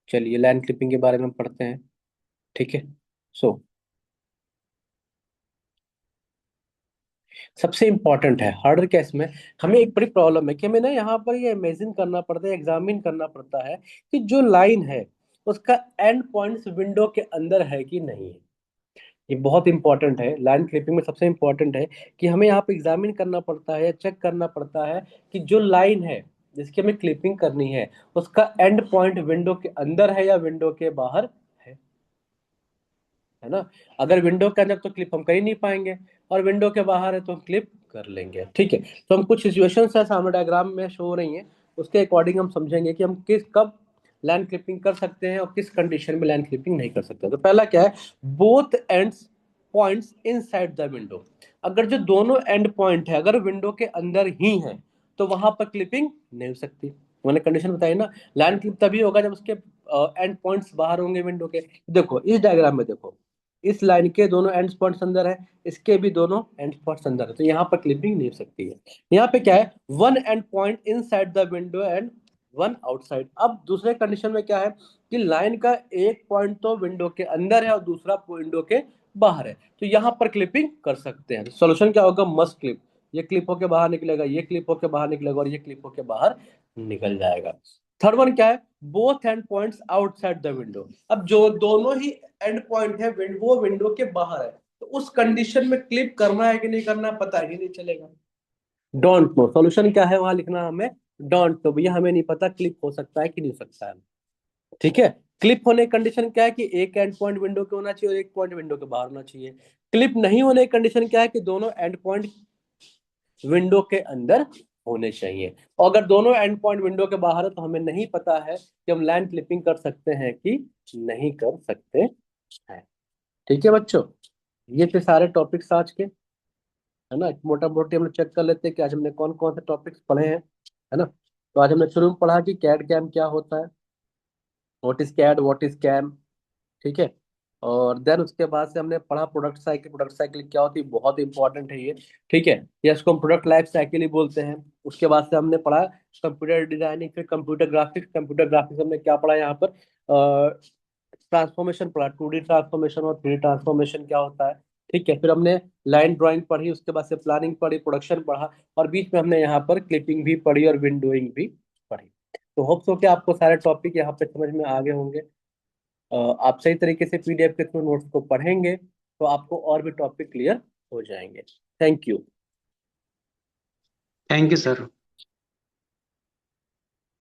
चलिए लाइन क्लिपिंग के बारे में पढ़ते हैं। ठीक है। सो सबसे इंपॉर्टेंट है हार्डर केस में। हमें एक बड़ी प्रॉब्लम है कि हमें ना यहाँ पर ये इमेजिन करना पड़ता है, एग्जामिन करना पड़ता है कि जो लाइन है उसका एंड पॉइंट्स विंडो के अंदर है कि नहीं है। ये बहुत इंपॉर्टेंट है, लाइन क्लिपिंग में सबसे इंपॉर्टेंट है कि हमें यहाँ पे एग्जामिन करना पड़ता है, चेक करना पड़ता है कि जो लाइन है जिसकी हमें क्लिपिंग करनी है उसका एंड पॉइंट विंडो के अंदर है या विंडो के बाहर है ना। अगर विंडो के अंदर तो क्लिप हम कर ही नहीं पाएंगे, और विंडो के बाहर है तो हम क्लिप कर लेंगे। ठीक है, तो हम कुछ सिचुएशंस है सामने डायग्राम में शो हो रही हैं, उसके अकॉर्डिंग हम समझेंगे कि हम किस कब लैंड क्लिपिंग कर सकते हैं और किस कंडीशन में लैंड क्लिपिंग नहीं कर सकते। तो पहला क्या है, both ends points inside the window. अगर जो दोनों एंड पॉइंट है अगर विंडो के अंदर ही है तो वहां पर क्लिपिंग नहीं हो सकती। मैंने कंडीशन बताई ना, लैंड क्लिप तभी होगा जब उसके एंड पॉइंट्स बाहर होंगे विंडो के। देखो इस डायग्राम में देखो, इस लाइन के दोनों एंड पॉइंट्स अंदर है, इसके भी दोनों एंड पॉइंट्स अंदर है, तो यहाँ पर क्लिपिंग नहीं हो सकती है। यहाँ पे क्या है, one and point inside the window and one outside. अब दूसरे कंडीशन में क्या है कि लाइन का एक पॉइंट तो विंडो के अंदर है और दूसरा विंडो के बाहर है, तो यहाँ पर क्लिपिंग कर सकते हैं। सोल्यूशन क्या होगा, मस्ट क्लिप। ये क्लिप होके बाहर निकलेगा, ये क्लिप होके बाहर निकलेगा और ये क्लिप होके बाहर निकल जाएगा। थर्ड वन क्या है, both and points outside the window. अब जो दोनों ही एंड पॉइंट है वो विंडो के बाहर है, तो उस कंडीशन में क्लिप करना है कि नहीं करना पता ही नहीं चलेगा। डोंट नो, सॉल्यूशन क्या है वहां लिखना हमें, डोंट नो, भैया हमें नहीं पता क्लिप हो सकता है कि नहीं हो सकता है। ठीक है, क्लिप होने की कंडीशन क्या है कि एक एंड पॉइंट विंडो के होना चाहिए और एक पॉइंट विंडो के बाहर होना चाहिए। क्लिप नहीं होने की कंडीशन क्या है कि दोनों एंड पॉइंट विंडो के अंदर होने चाहिए। और अगर दोनों एंड पॉइंट विंडो के बाहर है तो हमें नहीं पता है कि हम लाइन क्लिपिंग कर सकते हैं कि नहीं कर सकते हैं। ठीक है बच्चों, ये थे सारे टॉपिक्स आज के, है ना। मोटा मोटी हम लोग चेक कर लेते हैं कि आज हमने कौन कौन से टॉपिक्स पढ़े हैं, है ना। तो आज हमने शुरू में पढ़ा कि कैड कैम क्या होता है, what is CAD, what is CAM. ठीक है, और देन उसके बाद से हमने पढ़ा प्रोडक्ट साइकिल। प्रोडक्ट साइकिल क्या होती है, बहुत इंपॉर्टेंट है ये। ठीक है, या इसको हम प्रोडक्ट लाइफ साइकिल ही बोलते हैं। उसके बाद से हमने पढ़ा कंप्यूटर डिजाइनिंग, फिर कंप्यूटर ग्राफिक्स। कंप्यूटर ग्राफिक्स हमने क्या पढ़ा यहाँ पर, ट्रांसफॉर्मेशन पढ़ा, 2D ट्रांसफॉर्मेशन और 3D ट्रांसफॉर्मेशन क्या होता है। ठीक है, फिर हमने लाइन ड्राइंग पढ़ी, उसके बाद से प्लानिंग पढ़ी, प्रोडक्शन पढ़ा, और बीच में हमने यहाँ पर क्लिपिंग भी पढ़ी और विंडोइंग भी पढ़ी। तो होप्स हो कि आपको सारे टॉपिक यहाँ पे समझ में आ गए होंगे। आप सही तरीके से पीडीएफ के थ्रू नोट्स को पढ़ेंगे तो आपको और भी टॉपिक क्लियर हो जाएंगे। Thank you. Thank you sir.